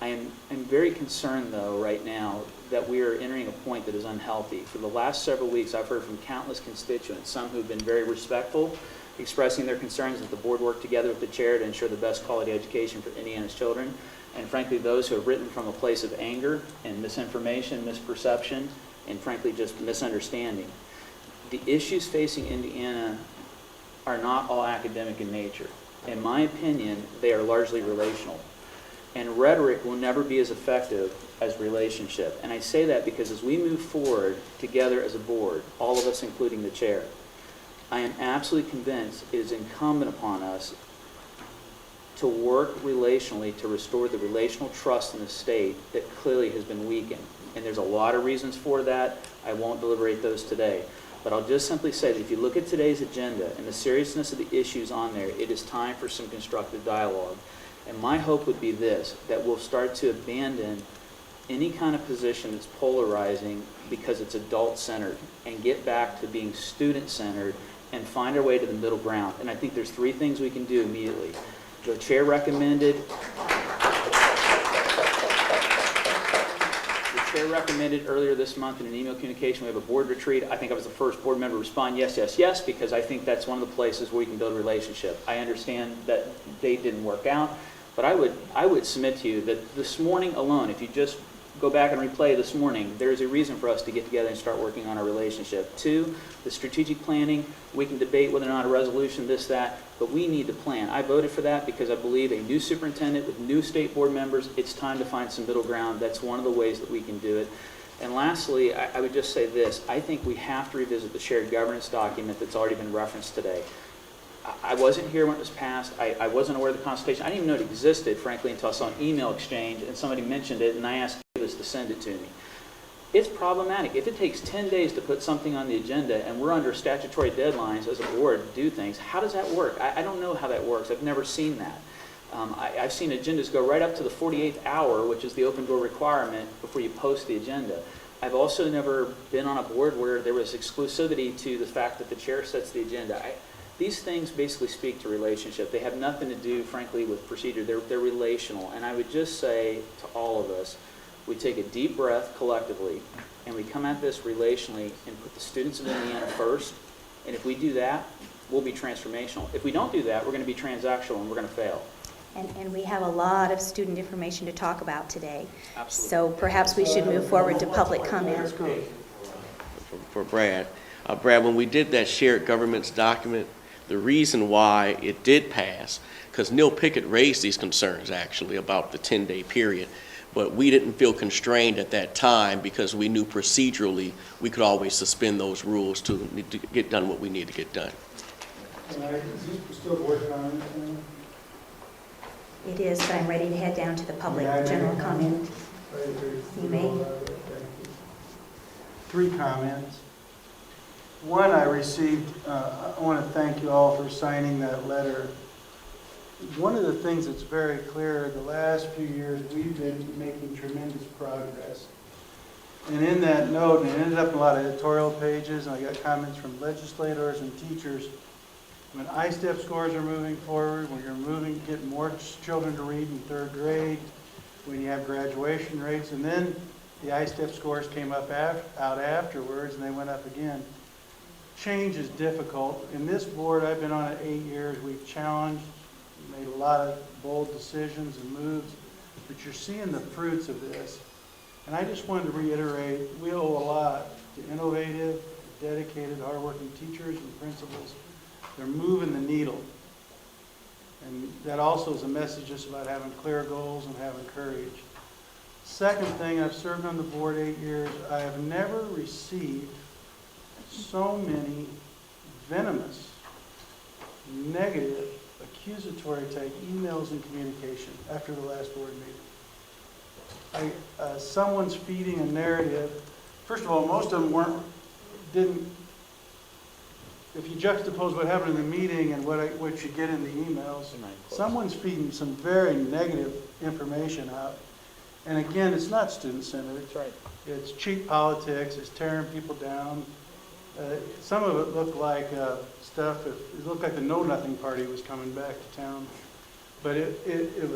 I'm very concerned, though, right now, that we are entering a point that is unhealthy. For the last several weeks, I've heard from countless constituents, some who've been very respectful, expressing their concerns that the board work together with the chair to ensure the best quality education for Indiana's children, and frankly, those who have written from a place of anger and misinformation, misperception, and frankly, just misunderstanding. The issues facing Indiana are not all academic in nature. In my opinion, they are largely relational. And rhetoric will never be as effective as relationship. And I say that because as we move forward together as a board, all of us including the chair, I am absolutely convinced it is incumbent upon us to work relationally to restore the relational trust in the state that clearly has been weakened. And there's a lot of reasons for that. I won't deliberate those today. But I'll just simply say that if you look at today's agenda and the seriousness of the issues on there, it is time for some constructive dialogue. And my hope would be this, that we'll start to abandon any kind of position that's polarizing because it's adult-centered, and get back to being student-centered and find our way to the middle ground. And I think there's three things we can do immediately. The chair recommended earlier this month in an email communication, we have a board retreat. I think I was the first board member to respond, yes, yes, yes, because I think that's one of the places where we can build a relationship. I understand that date didn't work out, but I would submit to you that this morning alone, if you just go back and replay this morning, there is a reason for us to get together and start working on our relationship. 2, the strategic planning. We can debate whether or not a resolution, this, that, but we need to plan. I voted for that because I believe a new superintendent with new state board members, it's time to find some middle ground. That's one of the ways that we can do it. And lastly, I would just say this. I think we have to revisit the shared governance document that's already been referenced today. I wasn't here when it was passed. I wasn't aware of the consultation. I didn't even know it existed, frankly, until I saw an email exchange and somebody mentioned it, and I asked Davis to send it to me. It's problematic. If it takes 10 days to put something on the agenda and we're under statutory deadlines as a board to do things, how does that work? I don't know how that works. I've never seen that. I've seen agendas go right up to the 48th hour, which is the open door requirement before you post the agenda. I've also never been on a board where there was exclusivity to the fact that the chair sets the agenda. These things basically speak to relationship. They have nothing to do, frankly, with procedure. They're relational. And I would just say to all of us, we take a deep breath collectively, and we come at this relationally and put the students of Indiana first. And if we do that, we'll be transformational. If we don't do that, we're going to be transactional and we're going to fail. And we have a lot of student information to talk about today. Absolutely. So perhaps we should move forward to public comment. For Brad. Brad, when we did that shared governments document, the reason why it did pass, because Neil Pickett raised these concerns actually about the 10-day period, but we didn't feel constrained at that time because we knew procedurally we could always suspend those rules to get done what we need to get done. Is this still board comment? It is, but I'm ready to head down to the public general comment. You may. 3 comments. One, I received, I want to thank you all for signing that letter. One of the things that's very clear, the last few years, we've been making tremendous progress. And in that note, and it ended up in a lot of editorial pages, and I got comments from legislators and teachers, when I-STEP scores are moving forward, when you're getting more children to read in 3rd grade, when you have graduation rates, and then the I-STEP scores came up out afterwards, and they went up again. Change is difficult. In this board, I've been on it 8 years. We've challenged, made a lot of bold decisions and moves, but you're seeing the fruits of this. And I just wanted to reiterate, we owe a lot to innovative, dedicated, hardworking teachers and principals. They're moving the needle. And that also is a message just about having clear goals and having courage. Second thing, I've served on the board 8 years. I have never received so many venomous, negative, accusatory type emails and communication after the last board meeting. Someone's feeding a narrative. First of all, most of them didn't. If you juxtapose what happened in the meeting and what you get in the emails, someone's feeding some very negative information out. And again, it's not student-centered. That's right. It's cheap politics. It's tearing people down. Some of it looked like stuff. It looked like the Know Nothing Party was coming back to town, but it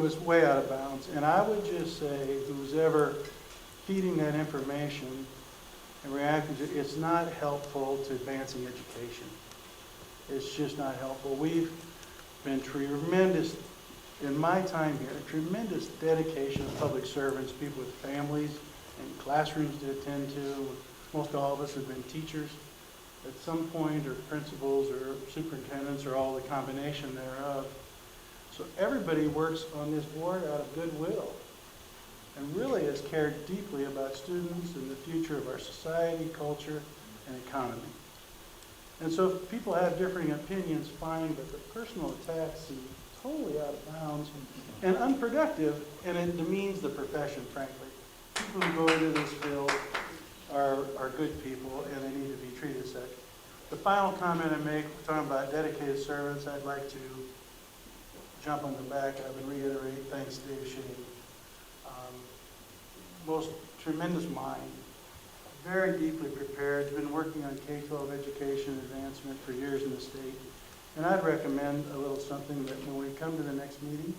was way out of bounds. And I would just say, who's ever feeding that information and reacting to it, it's not helpful to advancing education. It's just not helpful. We've been tremendous, in my time here, tremendous dedication of public servants, people with families and classrooms to attend to. Most all of us have been teachers at some point, or principals, or superintendents, or all the combination thereof. So everybody works on this board out of goodwill and really has cared deeply about students and the future of our society, culture, and economy. And so if people have differing opinions, fine, but the personal attacks seem totally out of bounds and unproductive, and it demeans the profession, frankly. People who go into this field are good people, and they need to be treated as such. The final comment I make, we're talking about dedicated servants, I'd like to jump on the back of and reiterate thanks to Dave Shane. Most tremendous mind, very deeply prepared, been working on K-12 education advancement for years in the state. And I'd recommend a little something that when we come to the next meeting,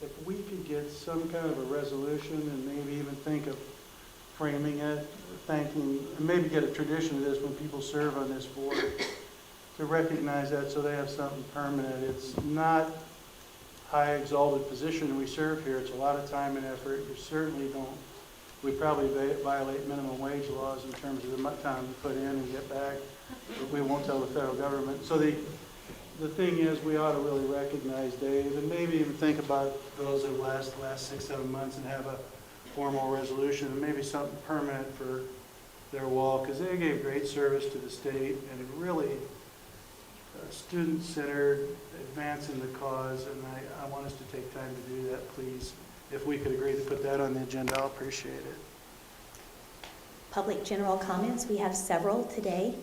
if we could get some kind of a resolution and maybe even think of framing it, thanking, and maybe get a tradition of this when people serve on this board, to recognize that so they have something permanent. It's not high exalted position we serve here. It's a lot of time and effort. We certainly don't, we probably violate minimum wage laws in terms of the time we put in and get back, but we won't tell the federal government. So the thing is, we ought to really recognize Dave and maybe even think about those that last 6-7 months and have a formal resolution and maybe something permanent for their wall, because they gave great service to the state, and it really student-centered, advancing the cause, and I want us to take time to do that, please. If we could agree to put that on the agenda, I'll appreciate it. Public general comments, we have several today.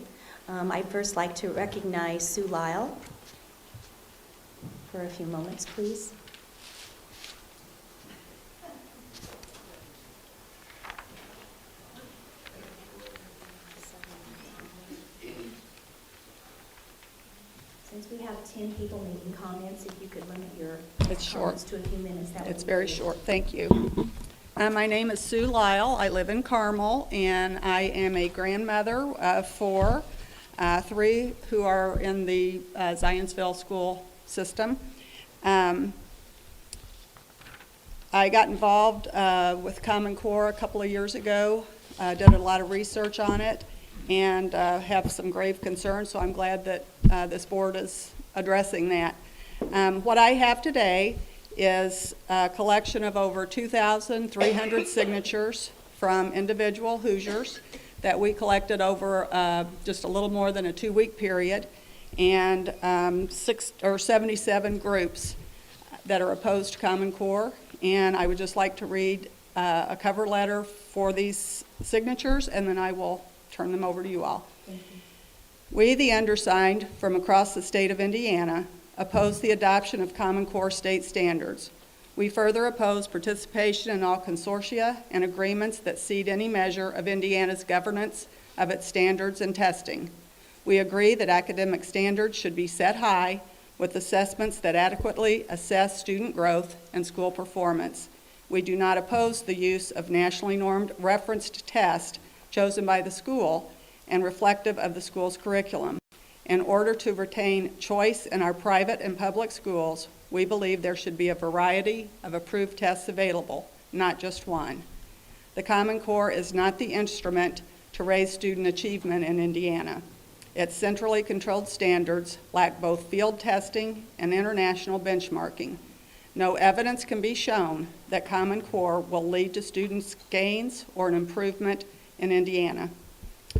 I'd first like to recognize Sue Lyle for a few moments, please. Since we have 10 people making comments, if you could limit your It's short. comments to a few minutes, that would It's be very great. short, thank you. My name is Sue Lyle. I live in Carmel, and I am a grandmother of four, three who are in the Zionsville school system. I got involved with Common Core a couple of years ago, did a lot of research on it, and have some grave concerns, so I'm glad that this board is addressing that. What I have today is a collection of over 2,300 signatures from individual Hoosiers that we collected over just a little more than a 2-week period, and 77 groups that are opposed to Common Core. And I would just like to read a cover letter for these signatures, and then I will turn them over to you all. We, the undersigned, from across the state of Indiana, oppose the adoption of Common Core state standards. We further oppose participation in all consortia and agreements that cede any measure of Indiana's governance of its standards and testing. We agree that academic standards should be set high with assessments that adequately assess student growth and school performance. We do not oppose the use of nationally normed referenced tests chosen by the school and reflective of the school's curriculum. In order to retain choice in our private and public schools, we believe there should be a variety of approved tests available, not just one. The Common Core is not the instrument to raise student achievement in Indiana. Its centrally controlled standards lack both field testing and international benchmarking. No evidence can be shown that Common Core will lead to students' gains or an improvement in Indiana.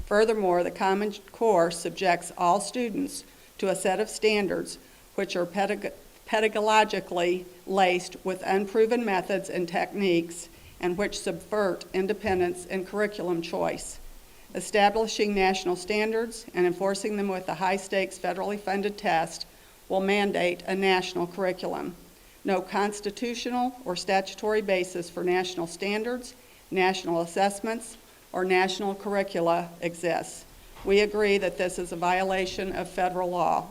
Furthermore, the Common Core subjects all students to a set of standards which are pedagogically laced with unproven methods and techniques and which subvert independence and curriculum choice. Establishing national standards and enforcing them with a high-stakes federally funded test will mandate a national curriculum. No constitutional or statutory basis for national standards, national assessments, or national curricula exists. We agree that this is a violation of federal law.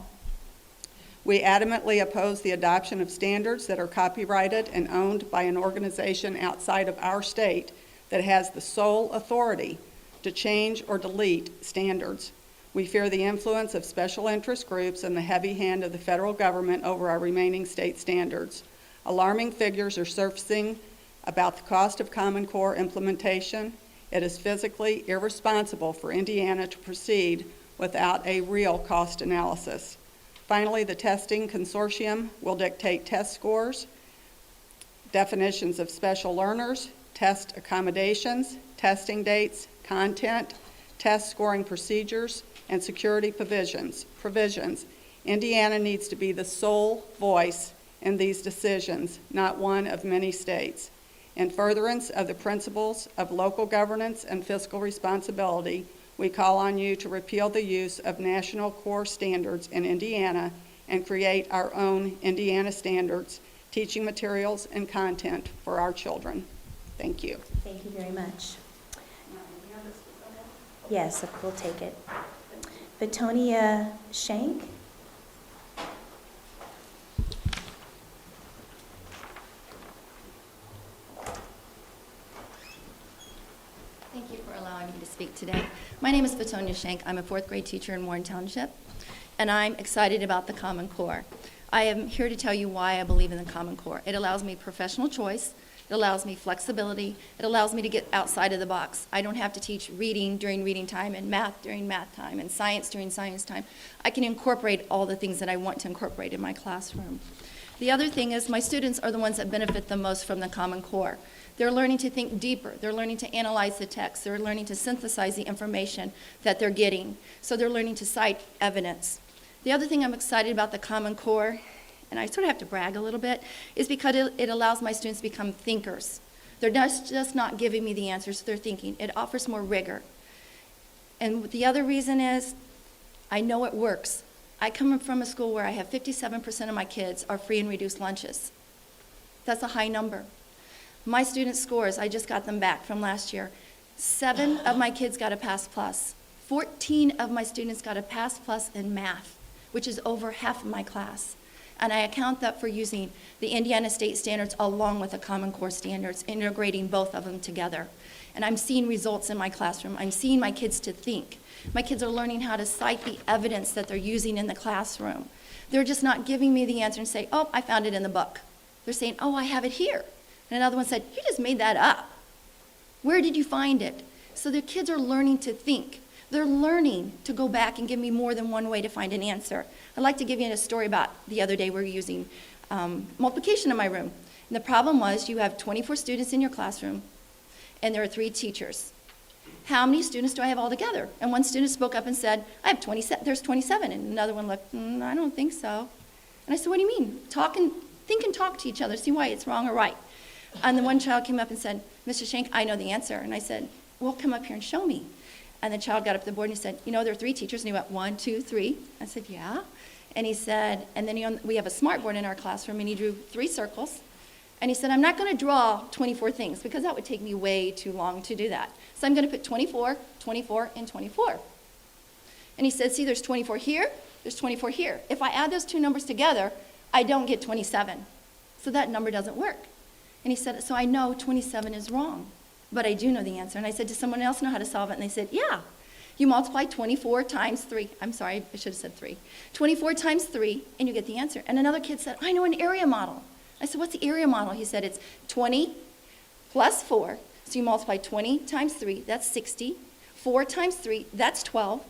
We adamantly oppose the adoption of standards that are copyrighted and owned by an organization outside of our state that has the sole authority to change or delete standards. We fear the influence of special interest groups and the heavy hand of the federal government over our remaining state standards. Alarming figures are surfacing about the cost of Common Core implementation. It is physically irresponsible for Indiana to proceed without a real cost analysis. Finally, the testing consortium will dictate test scores, definitions of special learners, test accommodations, testing dates, content, test scoring procedures, and security provisions. Indiana needs to be the sole voice in these decisions, not one of many states. In furtherance of the principles of local governance and fiscal responsibility, we call on you to repeal the use of national core standards in Indiana and create our own Indiana standards, teaching materials and content for our children. Thank you. Thank you very much. Yes, we'll take it. Betonia Shank. Thank you for allowing me to speak today. My name is Betonia Shank. I'm a 4th grade teacher in Warren Township, and I'm excited about the Common Core. I am here to tell you why I believe in the Common Core. It allows me professional choice. It allows me flexibility. It allows me to get outside of the box. I don't have to teach reading during reading time and math during math time and science during science time. I can incorporate all the things that I want to incorporate in my classroom. The other thing is my students are the ones that benefit the most from the Common Core. They're learning to think deeper. They're learning to analyze the text. They're learning to synthesize the information that they're getting. So they're learning to cite evidence. The other thing I'm excited about the Common Core, and I sort of have to brag a little bit, is because it allows my students to become thinkers. They're just not giving me the answers, they're thinking. It offers more rigor. And the other reason is, I know it works. I come from a school where I have 57% of my kids are free and reduced lunches. That's a high number. My student scores, I just got them back from last year. 7 of my kids got a Pass Plus. 14 of my students got a Pass Plus in math, which is over half of my class. And I account that for using the Indiana State Standards along with the Common Core Standards, integrating both of them together. And I'm seeing results in my classroom. I'm seeing my kids to think. My kids are learning how to cite the evidence that they're using in the classroom. They're just not giving me the answer and say, oh, I found it in the book. They're saying, oh, I have it here. And another one said, you just made that up. Where did you find it? So the kids are learning to think. They're learning to go back and give me more than one way to find an answer. I'd like to give you a story about the other day we were using multiplication in my room. And the problem was you have 24 students in your classroom, and there are 3 teachers. How many students do I have altogether? And one student spoke up and said, I have 27, there's 27. And another one looked, I don't think so. And I said, what do you mean? Think and talk to each other, see why it's wrong or right. And the one child came up and said, Mr. Shank, I know the answer. And I said, well, come up here and show me. And the child got up to the board and he said, you know, there are 3 teachers. And he went, 1, 2, 3. I said, yeah. And he said, and then we have a smart board in our classroom, and he drew 3 circles. And he said, I'm not going to draw 24 things because that would take me way too long to do that. So I'm going to put 24, 24, and 24. And he said, see, there's 24 here, there's 24 here. If I add those 2 numbers together, I don't get 27. So that number doesn't work. And he said, so I know 27 is wrong, but I do know the answer. And I said, does someone else know how to solve it? And they said, yeah. You multiply 24 times 3. I'm sorry, I should have said 3. 24 times 3, and you get the answer. And another kid said, I know an area model. I said, what's the area model? He said, it's 20 plus 4. So you multiply 20 times 3, that's 60. 4 times 3, that's 12.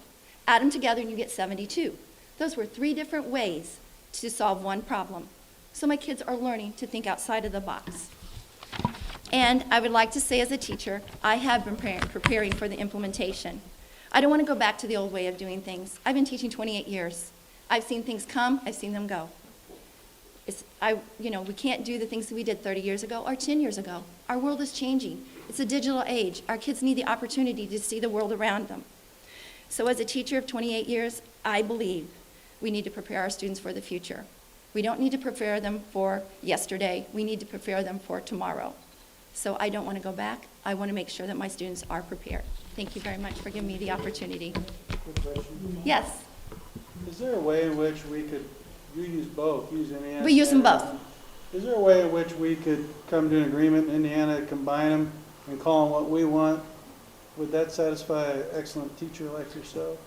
Add them together and you get 72. Those were 3 different ways to solve one problem. So my kids are learning to think outside of the box. And I would like to say as a teacher, I have been preparing for the implementation. I don't want to go back to the old way of doing things. I've been teaching 28 years. I've seen things come, I've seen them go. We can't do the things that we did 30 years ago or 10 years ago. Our world is changing. It's a digital age. Our kids need the opportunity to see the world around them. So as a teacher of 28 years, I believe we need to prepare our students for the future. We don't need to prepare them for yesterday. We need to prepare them for tomorrow. So I don't want to go back. I want to make sure that my students are prepared. Thank you very much for giving me the opportunity. Good question. Yes, Is there a way in which we could, you use both, use Indiana? we use them both. Is there a way in which we could come to an agreement in Indiana, combine them, and call them what we want? Would that satisfy an excellent teacher like yourself?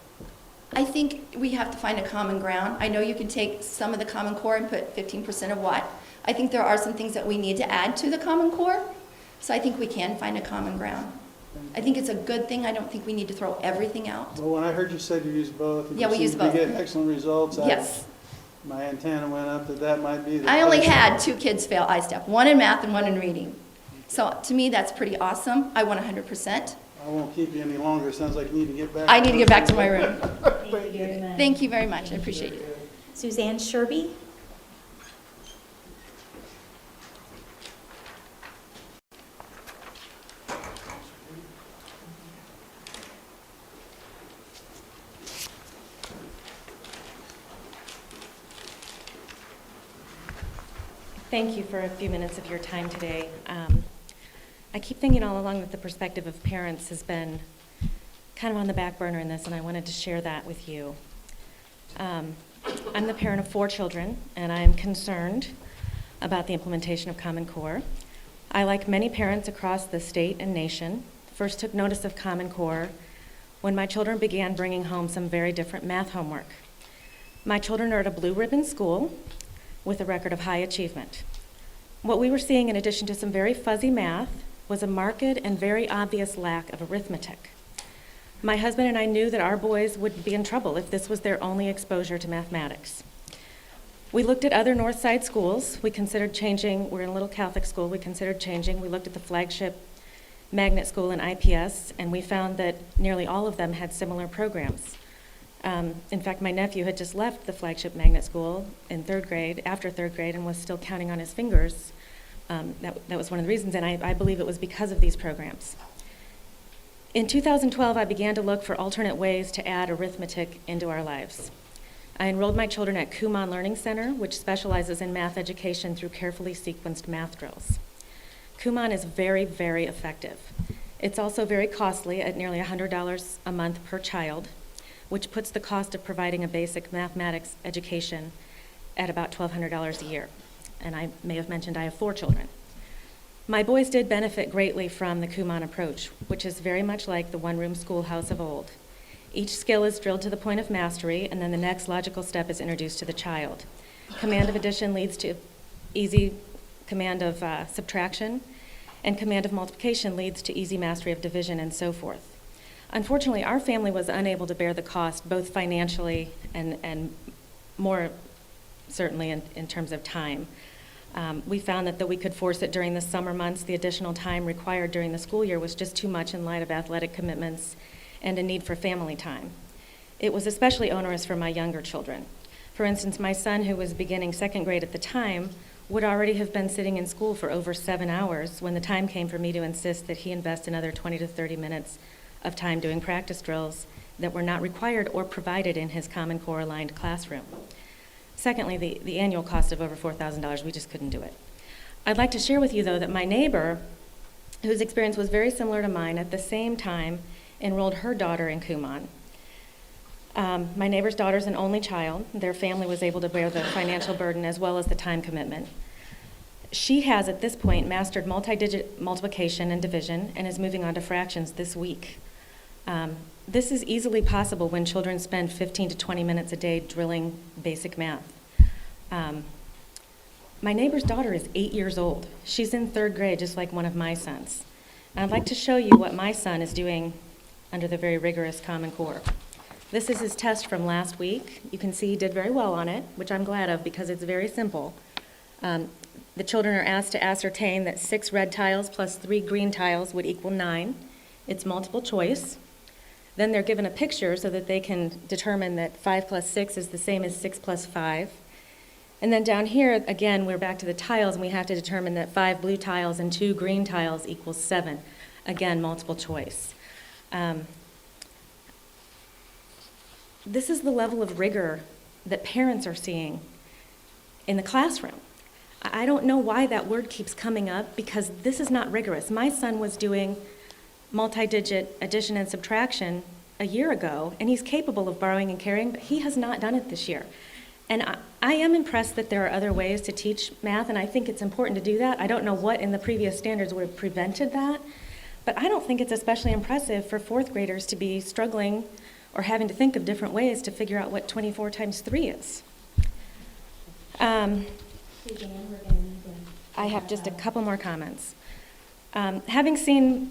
I think we have to find a common ground. I know you can take some of the Common Core and put 15% of what. I think there are some things that we need to add to the Common Core, so I think we can find a common ground. I think it's a good thing. I don't think we need to throw everything out. Well, when I heard you said you use both, Yeah, we use both. You get excellent results. Yes. My antenna went up that might be the I only place. had 2 kids fail ISTEP, 1 in math and 1 in reading. So to me, that's pretty awesome. I want 100%. I won't keep you any longer. It sounds like you need to get back. I need to get back to my room. Thank you very much. Thank you very much. I appreciate it. Suzanne Sherby? Thank you for a few minutes of your time today. I keep thinking all along that the perspective of parents has been kind of on the back burner in this, and I wanted to share that with you. I'm the parent of 4 children, and I am concerned about the implementation of Common Core. I, like many parents across the state and nation, first took notice of Common Core when my children began bringing home some very different math homework. My children are at a blue ribbon school with a record of high achievement. What we were seeing, in addition to some very fuzzy math, was a marked and very obvious lack of arithmetic. My husband and I knew that our boys would be in trouble if this was their only exposure to mathematics. We looked at other North Side schools. We considered changing. We're in a little Catholic school. We considered changing. We looked at the flagship magnet school and IPS, and we found that nearly all of them had similar programs. In fact, my nephew had just left the flagship magnet school in after third grade, and was still counting on his fingers. That was one of the reasons, and I believe it was because of these programs. In 2012, I began to look for alternate ways to add arithmetic into our lives. I enrolled my children at Kumon Learning Center, which specializes in math education through carefully sequenced math drills. Kumon is very, very effective. It's also very costly at nearly $100 a month per child, which puts the cost of providing a basic mathematics education at about $1,200 a year. And I may have mentioned I have 4 children. My boys did benefit greatly from the Kumon approach, which is very much like the one-room schoolhouse of old. Each skill is drilled to the point of mastery, and then the next logical step is introduced to the child. Command of addition leads to easy command of subtraction, and command of multiplication leads to easy mastery of division, and so forth. Unfortunately, our family was unable to bear the cost, both financially and more certainly in terms of time. We found that though we could force it during the summer months, the additional time required during the school year was just too much in light of athletic commitments and a need for family time. It was especially onerous for my younger children. For instance, my son, who was beginning 2nd grade at the time, would already have been sitting in school for over 7 hours when the time came for me to insist that he invest another 20 to 30 minutes of time doing practice drills that were not required or provided in his Common Core aligned classroom. Secondly, the annual cost of over $4,000, we just couldn't do it. I'd like to share with you, though, that my neighbor, whose experience was very similar to mine, at the same time enrolled her daughter in Kumon. My neighbor's daughter's an only child. Their family was able to bear the financial burden as well as the time commitment. She has, at this point, mastered multi-digit multiplication and division and is moving on to fractions this week. This is easily possible when children spend 15 to 20 minutes a day drilling basic math. My neighbor's daughter is 8 years old. She's in 3rd grade, just like one of my sons. And I'd like to show you what my son is doing under the very rigorous Common Core. This is his test from last week. You can see he did very well on it, which I'm glad of because it's very simple. The children are asked to ascertain that 6 red tiles plus 3 green tiles would equal 9. It's multiple choice. Then they're given a picture so that they can determine that 5 plus 6 is the same as 6 plus 5. And then down here, again, we're back to the tiles, and we have to determine that 5 blue tiles and 2 green tiles equals 7. Again, multiple choice. This is the level of rigor that parents are seeing in the classroom. I don't know why that word keeps coming up, because this is not rigorous. My son was doing multi-digit addition and subtraction a year ago, and he's capable of borrowing and carrying, but he has not done it this year. And I am impressed that there are other ways to teach math, and I think it's important to do that. I don't know what in the previous standards would have prevented that, but I don't think it's especially impressive for 4th graders to be struggling or having to think of different ways to figure out what 24 times 3 is. I have just a couple more comments. Having seen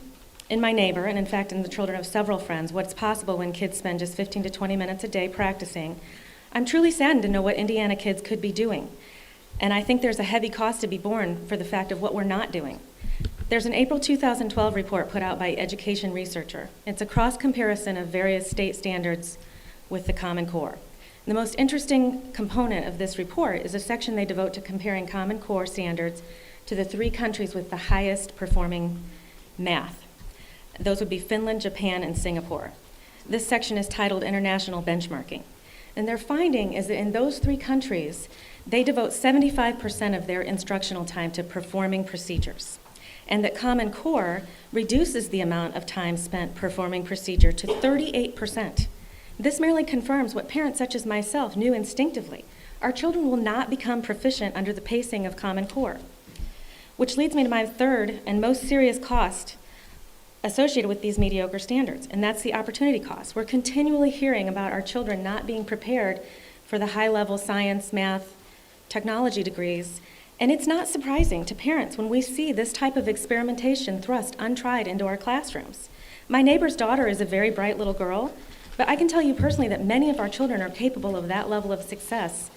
in my neighbor, and in fact in the children of several friends, what's possible when kids spend just 15 to 20 minutes a day practicing, I'm truly saddened to know what Indiana kids could be doing. And I think there's a heavy cost to be borne for the fact of what we're not doing. There's an April 2012 report put out by Education Researcher. It's a cross-comparison of various state standards with the Common Core. The most interesting component of this report is a section they devote to comparing Common Core standards to the 3 countries with the highest performing math. Those would be Finland, Japan, and Singapore. This section is titled International Benchmarking. And their finding is that in those 3 countries, they devote 75% of their instructional time to performing procedures, and that Common Core reduces the amount of time spent performing procedure to 38%. This merely confirms what parents such as myself knew instinctively. Our children will not become proficient under the pacing of Common Core, which leads me to my 3rd and most serious cost associated with these mediocre standards, and that's the opportunity cost. We're continually hearing about our children not being prepared for the high-level science, math, technology degrees, and it's not surprising to parents when we see this type of experimentation thrust untried into our classrooms. My neighbor's daughter is a very bright little girl, but I can tell you personally that many of our children are capable of that level of success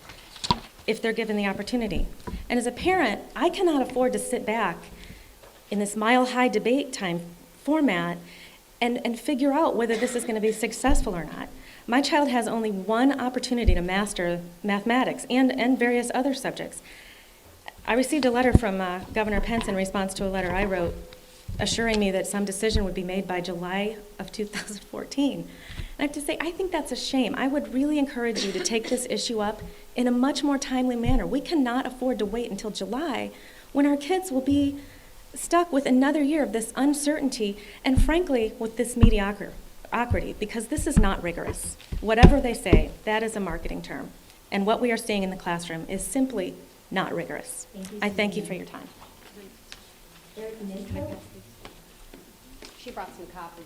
if they're given the opportunity. And as a parent, I cannot afford to sit back in this mile-high debate time format and figure out whether this is going to be successful or not. My child has only one opportunity to master mathematics and various other subjects. I received a letter from Governor Pence in response to a letter I wrote assuring me that some decision would be made by July of 2014. And I have to say, I think that's a shame. I would really encourage you to take this issue up in a much more timely manner. We cannot afford to wait until July when our kids will be stuck with another year of this uncertainty and, frankly, with this mediocrity, because this is not rigorous. Whatever they say, that is a marketing term. And what we are seeing in the classroom is simply not rigorous. I thank you for your time. She brought some copies.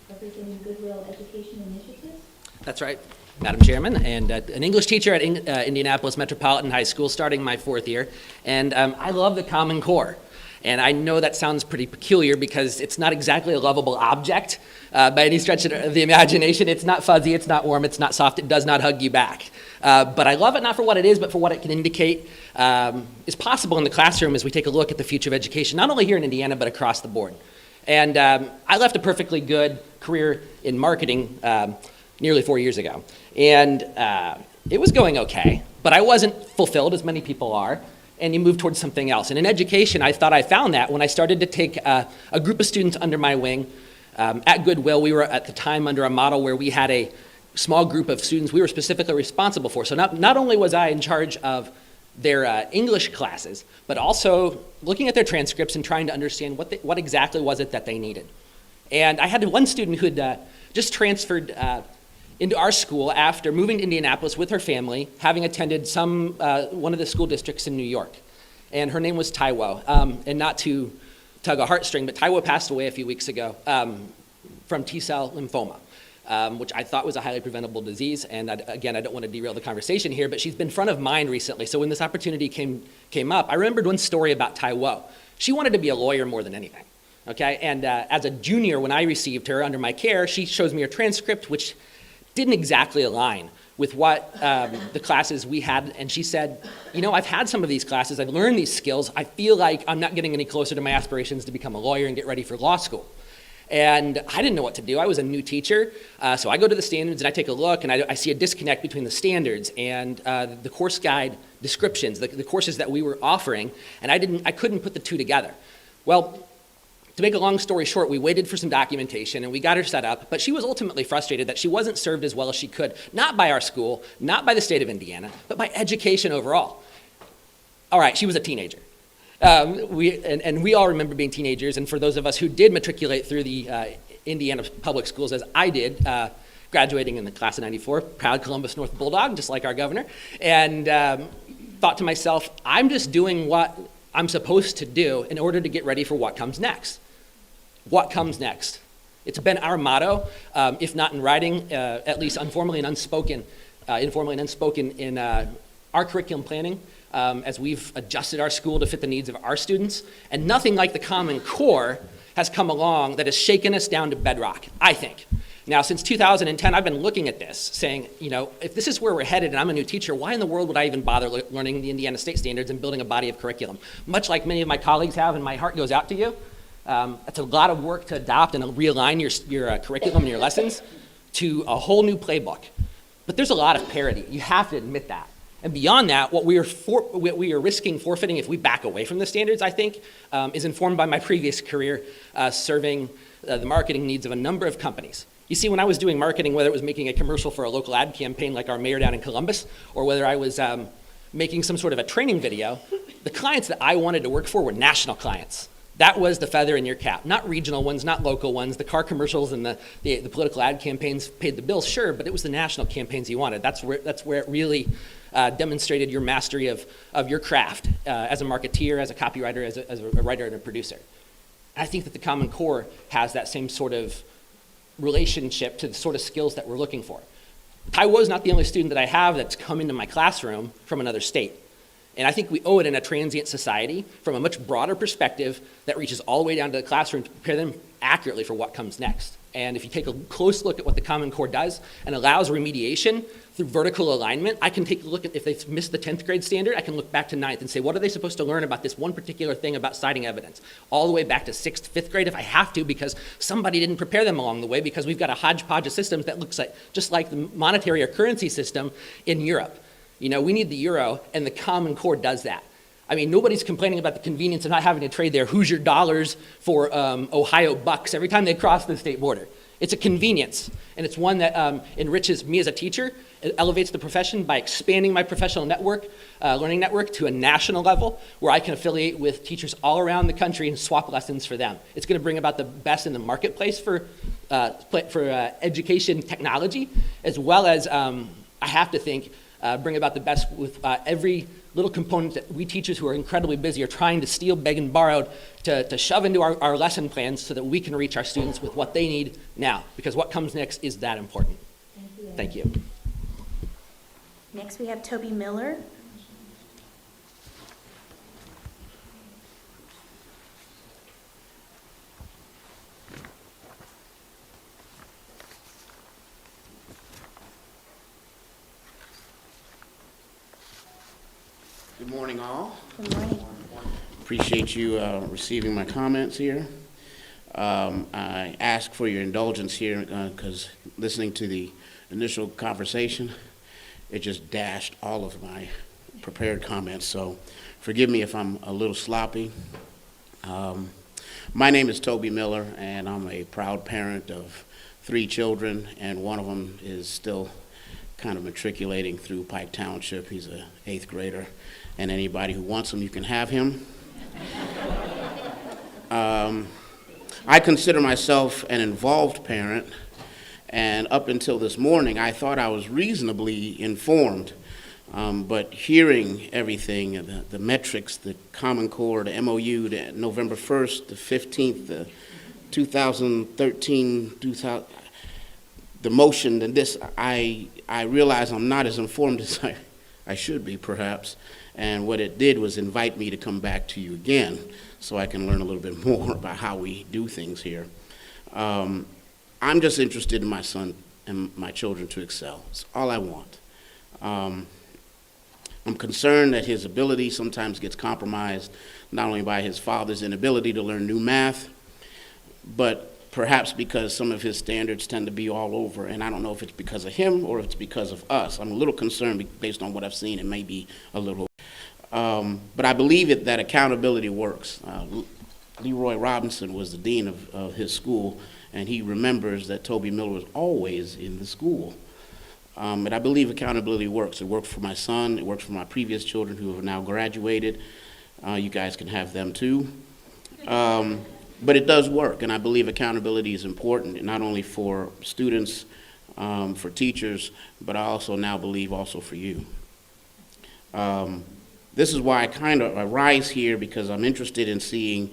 Representing Goodwill Education Initiatives? That's right, Madam Chairman, and an English teacher at Indianapolis Metropolitan High School, starting my 4th year, and I love the Common Core. And I know that sounds pretty peculiar because it's not exactly a lovable object by any stretch of the imagination. It's not fuzzy, it's not warm, it's not soft, it does not hug you back. But I love it not for what it is, but for what it can indicate is possible in the classroom as we take a look at the future of education, not only here in Indiana, but across the board. And I left a perfectly good career in marketing nearly 4 years ago. And it was going okay, but I wasn't fulfilled, as many people are, and you move towards something else. And in education, I thought I found that when I started to take a group of students under my wing. At Goodwill, we were at the time under a model where we had a small group of students we were specifically responsible for. So not only was I in charge of their English classes, but also looking at their transcripts and trying to understand what exactly was it that they needed. And I had one student who had just transferred into our school after moving to Indianapolis with her family, having attended one of the school districts in New York. And her name was Taiwo. And not to tug a heartstring, but Taiwo passed away a few weeks ago from T-cell lymphoma, which I thought was a highly preventable disease. And again, I don't want to derail the conversation here, but she's been front of mind recently. So when this opportunity came up, I remembered one story about Taiwo. She wanted to be a lawyer more than anything. Okay, and as a junior, when I received her under my care, she shows me her transcript, which didn't exactly align with what the classes we had. And she said, you know, I've had some of these classes, I've learned these skills, I feel like I'm not getting any closer to my aspirations to become a lawyer and get ready for law school. And I didn't know what to do. I was a new teacher, so I go to the standards and I take a look and I see a disconnect between the standards and the course guide descriptions, the courses that we were offering, and I couldn't put the two together. Well, to make a long story short, we waited for some documentation and we got her set up, but she was ultimately frustrated that she wasn't served as well as she could, not by our school, not by the state of Indiana, but by education overall. All right, she was a teenager. We all remember being teenagers, and for those of us who did matriculate through the Indiana public schools, as I did, graduating in the class of '94, proud Columbus North Bulldog, just like our governor, and thought to myself, I'm just doing what I'm supposed to do in order to get ready for what comes next. What comes next? It's been our motto, if not in writing, at least informally and unspoken in our curriculum planning, as we've adjusted our school to fit the needs of our students. And nothing like the Common Core has come along that has shaken us down to bedrock, I think. Now, since 2010, I've been looking at this, saying, you know, if this is where we're headed and I'm a new teacher, why in the world would I even bother learning the Indiana state standards and building a body of curriculum? Much like many of my colleagues have, and my heart goes out to you. It's a lot of work to adopt and realign your curriculum and your lessons to a whole new playbook. But there's a lot of parity. You have to admit that. And beyond that, what we are risking forfeiting if we back away from the standards, I think, is informed by my previous career serving the marketing needs of a number of companies. You see, when I was doing marketing, whether it was making a commercial for a local ad campaign like our mayor down in Columbus, or whether I was making some sort of a training video, the clients that I wanted to work for were national clients. That was the feather in your cap, not regional ones, not local ones. The car commercials and the political ad campaigns paid the bills, sure, but it was the national campaigns you wanted. That's where it really demonstrated your mastery of your craft as a marketeer, as a copywriter, as a writer and a producer. And I think that the Common Core has that same sort of relationship to the sort of skills that we're looking for. Taiwo is not the only student that I have that's come into my classroom from another state. And I think we owe it in a transient society from a much broader perspective that reaches all the way down to the classroom to prepare them accurately for what comes next. And if you take a close look at what the Common Core does and allows remediation through vertical alignment, I can take a look at if they've missed the 10th grade standard, I can look back to 9th and say, what are they supposed to learn about this one particular thing about citing evidence? All the way back to 6th, 5th grade if I have to, because somebody didn't prepare them along the way, because we've got a hodgepodge of systems that looks like just like the monetary or currency system in Europe. You know, we need the euro, and the Common Core does that. I mean, nobody's complaining about the convenience of not having to trade their Hoosier dollars for Ohio bucks every time they cross the state border. It's a convenience, and it's one that enriches me as a teacher. It elevates the profession by expanding my professional network, learning network, to a national level where I can affiliate with teachers all around the country and swap lessons for them. It's going to bring about the best in the marketplace for education technology, as well as, I have to think, bring about the best with every little component that we teachers who are incredibly busy are trying to steal, beg, and borrow to shove into our lesson plans so that we can reach our students with what they need now, because what comes next is that important. Thank you. Next, we have Toby Miller. Good morning, all. Good morning. Appreciate you receiving my comments here. I ask for your indulgence here because listening to the initial conversation, it just dashed all of my prepared comments. So forgive me if I'm a little sloppy. My name is Toby Miller, and I'm a proud parent of 3 children, and one of them is still kind of matriculating through Pike Township. He's an 8th grader, and anybody who wants him, you can have him. I consider myself an involved parent, and up until this morning, I thought I was reasonably informed. But hearing everything, the metrics, the Common Core, the MOU, the November 1st, the 15th, the 2013, the motion, and this, I realize I'm not as informed as I should be, perhaps. And what it did was invite me to come back to you again so I can learn a little bit more about how we do things here. I'm just interested in my son and my children to excel. It's all I want. I'm concerned that his ability sometimes gets compromised, not only by his father's inability to learn new math, but perhaps because some of his standards tend to be all over. And I don't know if it's because of him or if it's because of us. I'm a little concerned based on what I've seen. It may be a little. But I believe that accountability works. Leroy Robinson was the dean of his school, and he remembers that Toby Miller was always in the school. And I believe accountability works. It worked for my son. It works for my previous children who have now graduated. You guys can have them too. But it does work, and I believe accountability is important, not only for students, for teachers, but I also now believe also for you. This is why I rise here, because I'm interested in seeing,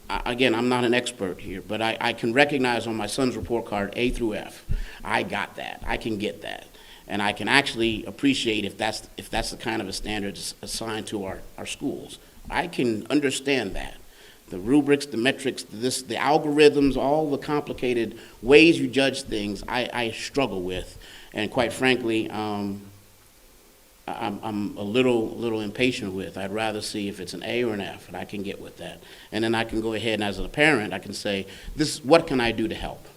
again, I'm not an expert here, but I can recognize on my son's report card A through F. I got that. I can get that. And I can actually appreciate if that's the kind of a standard assigned to our schools. I can understand that. The rubrics, the metrics, the algorithms, all the complicated ways you judge things, I struggle with. And quite frankly, I'm a little impatient with. I'd rather see if it's an A or an F, and I can get with that. And then I can go ahead, and as a parent, I can say, what can I do to help?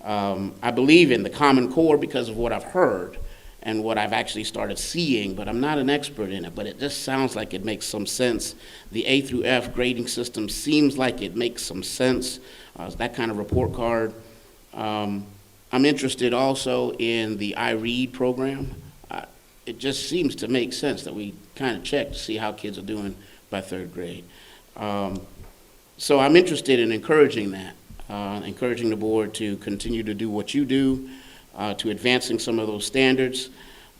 I believe in the Common Core because of what I've heard and what I've actually started seeing, but I'm not an expert in it, but it just sounds like it makes some sense. The A through F grading system seems like it makes some sense, that kind of report card. I'm interested also in the iRead program. It just seems to make sense that we kind of check to see how kids are doing by 3rd grade. So I'm interested in encouraging that. Encouraging the board to continue to do what you do, to advancing some of those standards,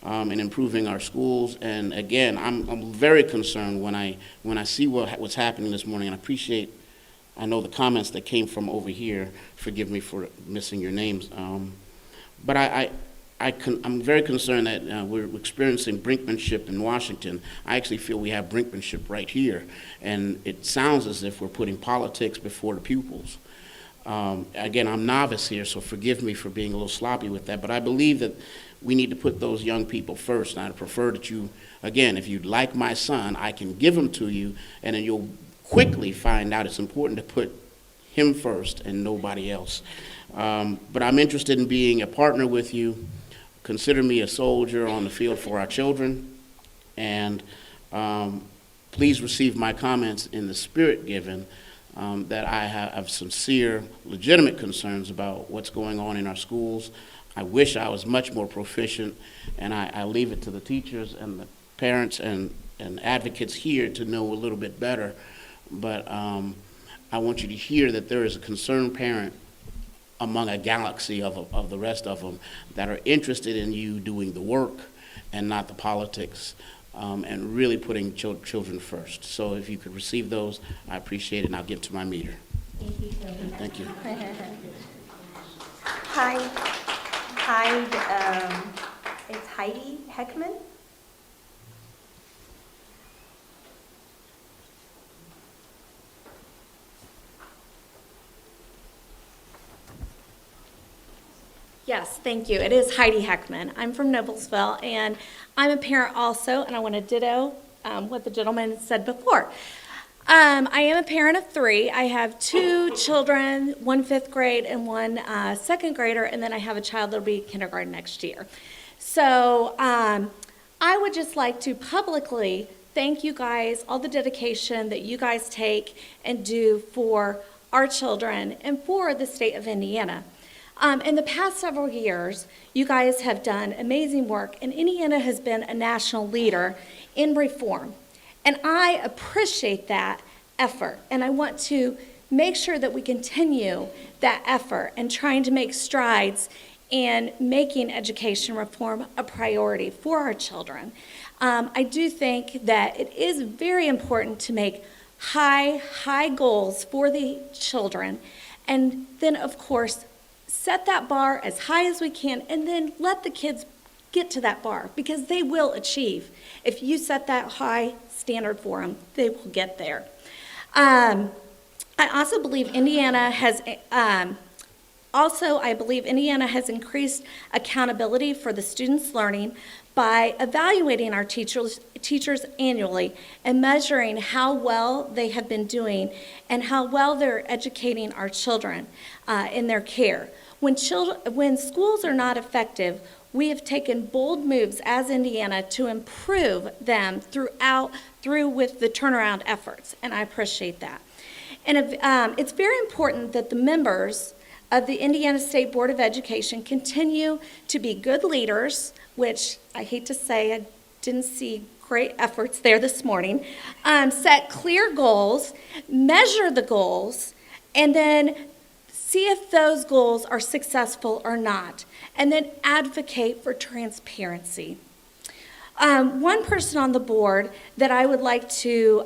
and improving our schools. And again, I'm very concerned when I see what's happening this morning, and I know the comments that came from over here. Forgive me for missing your names, but I'm very concerned that we're experiencing brinkmanship in Washington. I actually feel we have brinkmanship right here, and it sounds as if we're putting politics before the pupils. Again, I'm novice here, so forgive me for being a little sloppy with that, but I believe that we need to put those young people first. And I'd prefer that you, again, if you'd like my son, I can give him to you, and then you'll quickly find out it's important to put him first and nobody else. But I'm interested in being a partner with you. Consider me a soldier on the field for our children, and please receive my comments in the spirit given that I have sincere, legitimate concerns about what's going on in our schools. I wish I was much more proficient, and I leave it to the teachers and the parents and advocates here to know a little bit better. But I want you to hear that there is a concerned parent among a galaxy of the rest of them that are interested in you doing the work and not the politics, and really putting children first. So if you could receive those, I appreciate it, and I'll get to my meter. Thank you so much. Thank you. It's Heidi Heckman. Yes, thank you. It is Heidi Heckman. I'm from Noblesville, and I'm a parent also, and I want to ditto what the gentleman said before. I am a parent of 3. I have 2 children, one 5th grade and one 2nd grader, and then I have a child that will be kindergarten next year. So I would just like to publicly thank you guys, all the dedication that you guys take and do for our children and for the state of Indiana. In the past several years, you guys have done amazing work, and Indiana has been a national leader in reform. And I appreciate that effort, and I want to make sure that we continue that effort and trying to make strides in making education reform a priority for our children. I do think that it is very important to make high goals for the children, and then, of course, set that bar as high as we can, and then let the kids get to that bar, because they will achieve. If you set that high standard for them, they will get there. I also believe Indiana has Indiana has increased accountability for the students' learning by evaluating our teachers annually and measuring how well they have been doing and how well they're educating our children in their care. When schools are not effective, we have taken bold moves as Indiana to improve them through with the turnaround efforts, and I appreciate that. And it's very important that the members of the Indiana State Board of Education continue to be good leaders, which I hate to say, I didn't see great efforts there this morning, set clear goals, measure the goals, and then see if those goals are successful or not, and then advocate for transparency. One person on the board that I would like to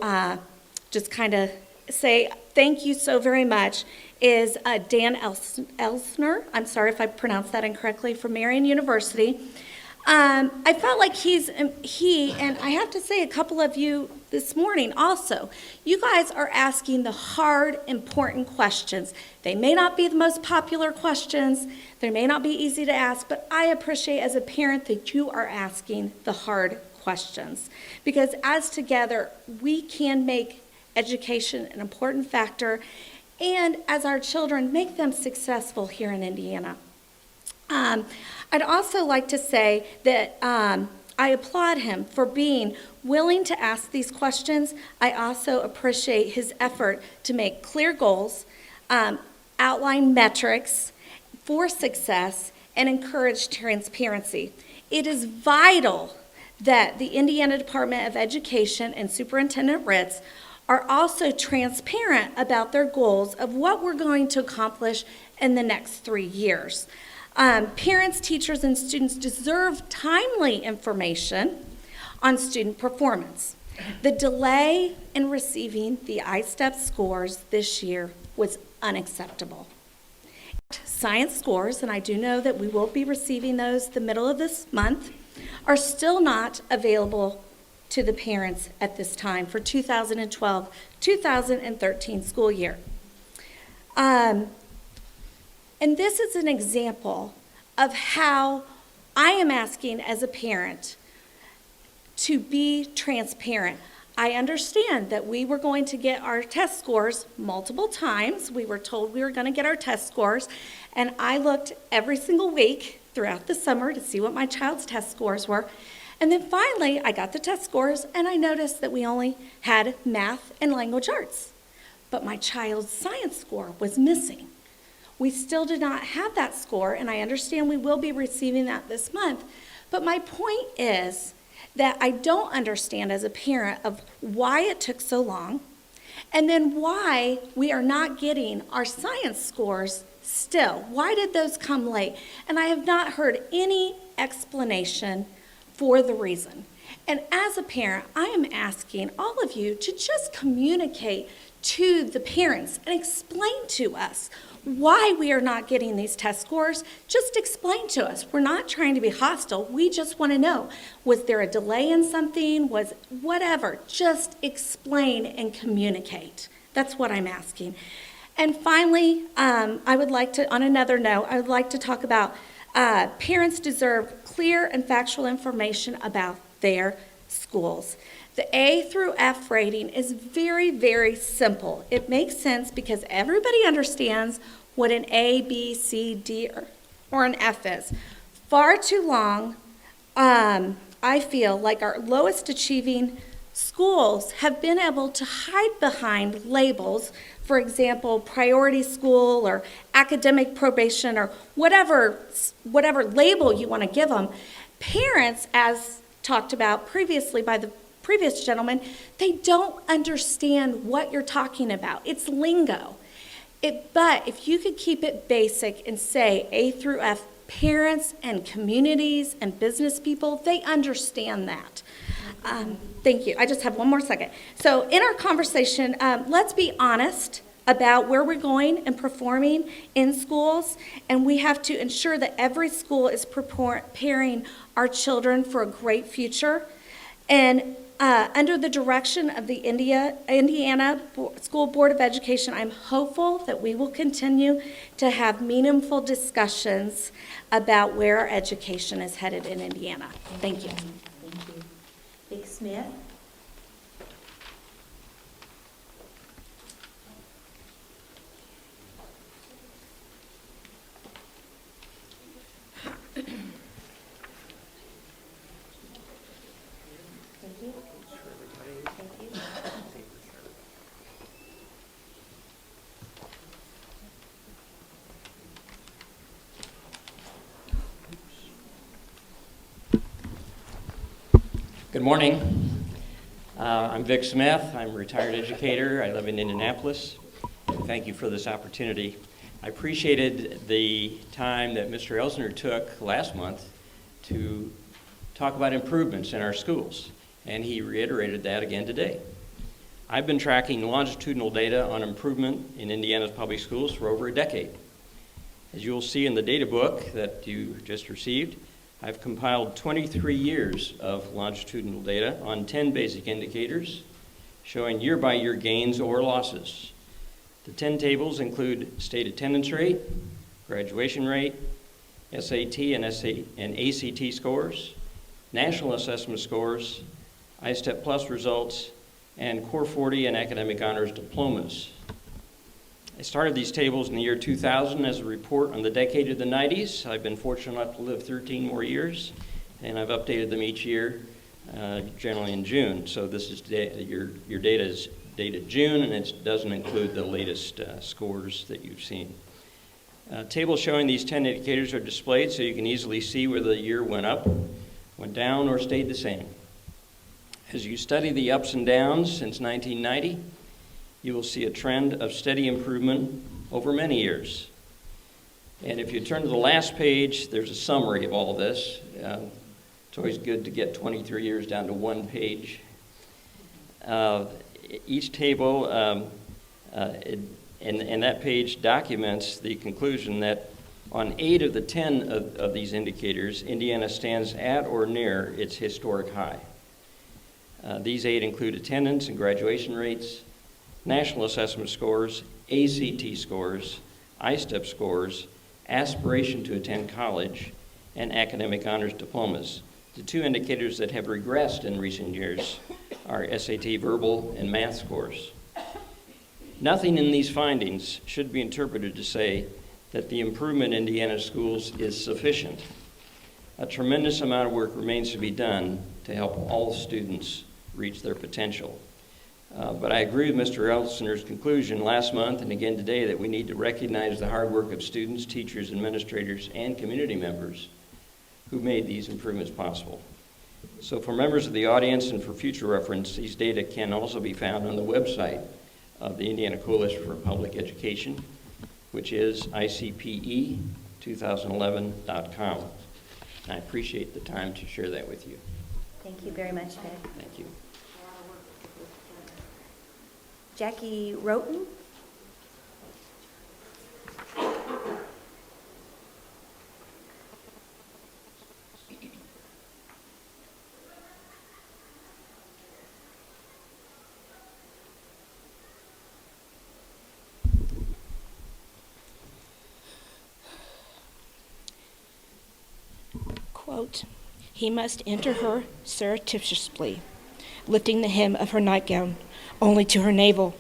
just kind of say thank you so very much is Dan Elsner. I'm sorry if I pronounced that incorrectly, from Marian University. I felt like and I have to say a couple of you this morning also, you guys are asking the hard, important questions. They may not be the most popular questions, they may not be easy to ask, but I appreciate as a parent that you are asking the hard questions, because as together, we can make education an important factor, and as our children, make them successful here in Indiana. I'd also like to say that I applaud him for being willing to ask these questions. I also appreciate his effort to make clear goals, outline metrics for success, and encourage transparency. It is vital that the Indiana Department of Education and Superintendent Ritz are also transparent about their goals of what we're going to accomplish in the next 3 years. Parents, teachers, and students deserve timely information on student performance. The delay in receiving the ISTEP scores this year was unacceptable. Science scores, and I do know that we will be receiving those the middle of this month, are still not available to the parents at this time for 2012-2013 school year. And this is an example of how I am asking as a parent to be transparent. I understand that we were going to get our test scores multiple times. We were told we were going to get our test scores, and I looked every single week throughout the summer to see what my child's test scores were. And then finally, I got the test scores, and I noticed that we only had math and language arts. But my child's science score was missing. We still did not have that score, and I understand we will be receiving that this month. But my point is that I don't understand as a parent of why it took so long, and then why we are not getting our science scores still. Why did those come late? And I have not heard any explanation for the reason. And as a parent, I am asking all of you to just communicate to the parents and explain to us why we are not getting these test scores. Just explain to us. We're not trying to be hostile. We just want to know, was there a delay in something? Was whatever. Just explain and communicate. That's what I'm asking. And finally, I would like to, on another note, I would like to talk about parents deserve clear and factual information about their schools. The A through F rating is very, very simple. It makes sense because everybody understands what an A, B, C, D, or an F is. Far too long, I feel like our lowest achieving schools have been able to hide behind labels, for example, priority school or academic probation or whatever label you want to give them. Parents, as talked about previously by the previous gentleman, they don't understand what you're talking about. It's lingo. But if you could keep it basic and say A through F, parents and communities and business people, they understand that. Thank you. I just have one more second. So in our conversation, let's be honest about where we're going and performing in schools, and we have to ensure that every school is preparing our children for a great future. And under the direction of the Indiana School Board of Education, I'm hopeful that we will continue to have meaningful discussions about where our education is headed in Indiana. Thank you. Thank you. Big Smith? Good morning. I'm Vic Smith. I'm a retired educator. I live in Indianapolis. Thank you for this opportunity. I appreciated the time that Mr. Elsner took last month to talk about improvements in our schools, and he reiterated that again today. I've been tracking longitudinal data on improvement in Indiana's public schools for over a decade. As you'll see in the data book that you just received, I've compiled 23 years of longitudinal data on 10 basic indicators showing year-by-year gains or losses. The 10 tables include state attendance rate, graduation rate, SAT and ACT scores, national assessment scores, ISTEP Plus results, and Core 40 and academic honors diplomas. I started these tables in the year 2000 as a report on the decade of the 90s. I've been fortunate enough to live 13 more years, and I've updated them each year, generally in June. So this is your data is dated June, and it doesn't include the latest scores that you've seen. Tables showing these 10 indicators are displayed so you can easily see whether the year went up, went down, or stayed the same. As you study the ups and downs since 1990, you will see a trend of steady improvement over many years. And if you turn to the last page, there's a summary of all this. It's always good to get 23 years down to one page. Each table in that page documents the conclusion that on 8 of the 10 of these indicators, Indiana stands at or near its historic high. These 8 include attendance and graduation rates, national assessment scores, ACT scores, ISTEP scores, aspiration to attend college, and academic honors diplomas. The two indicators that have regressed in recent years are SAT verbal and math scores. Nothing in these findings should be interpreted to say that the improvement in Indiana schools is sufficient. A tremendous amount of work remains to be done to help all students reach their potential. But I agree with Mr. Elsener's conclusion last month and again today that we need to recognize the hard work of students, teachers, administrators, and community members who made these improvements possible. So for members of the audience and for future reference, these data can also be found on the website of the Indiana Coalition for Public Education, which is icpe2011.com. I appreciate the time to share that with you. Thank you very much, Peg. Thank you. Jackie Roten? Quote, "He must enter her surreptitiously, lifting the hem of her nightgown only to her navel.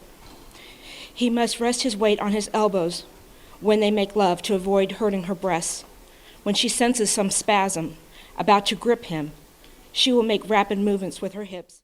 He must rest his weight on his elbows when they make love to avoid hurting her breasts. When she senses some spasm about to grip him, she will make rapid movements with her hips.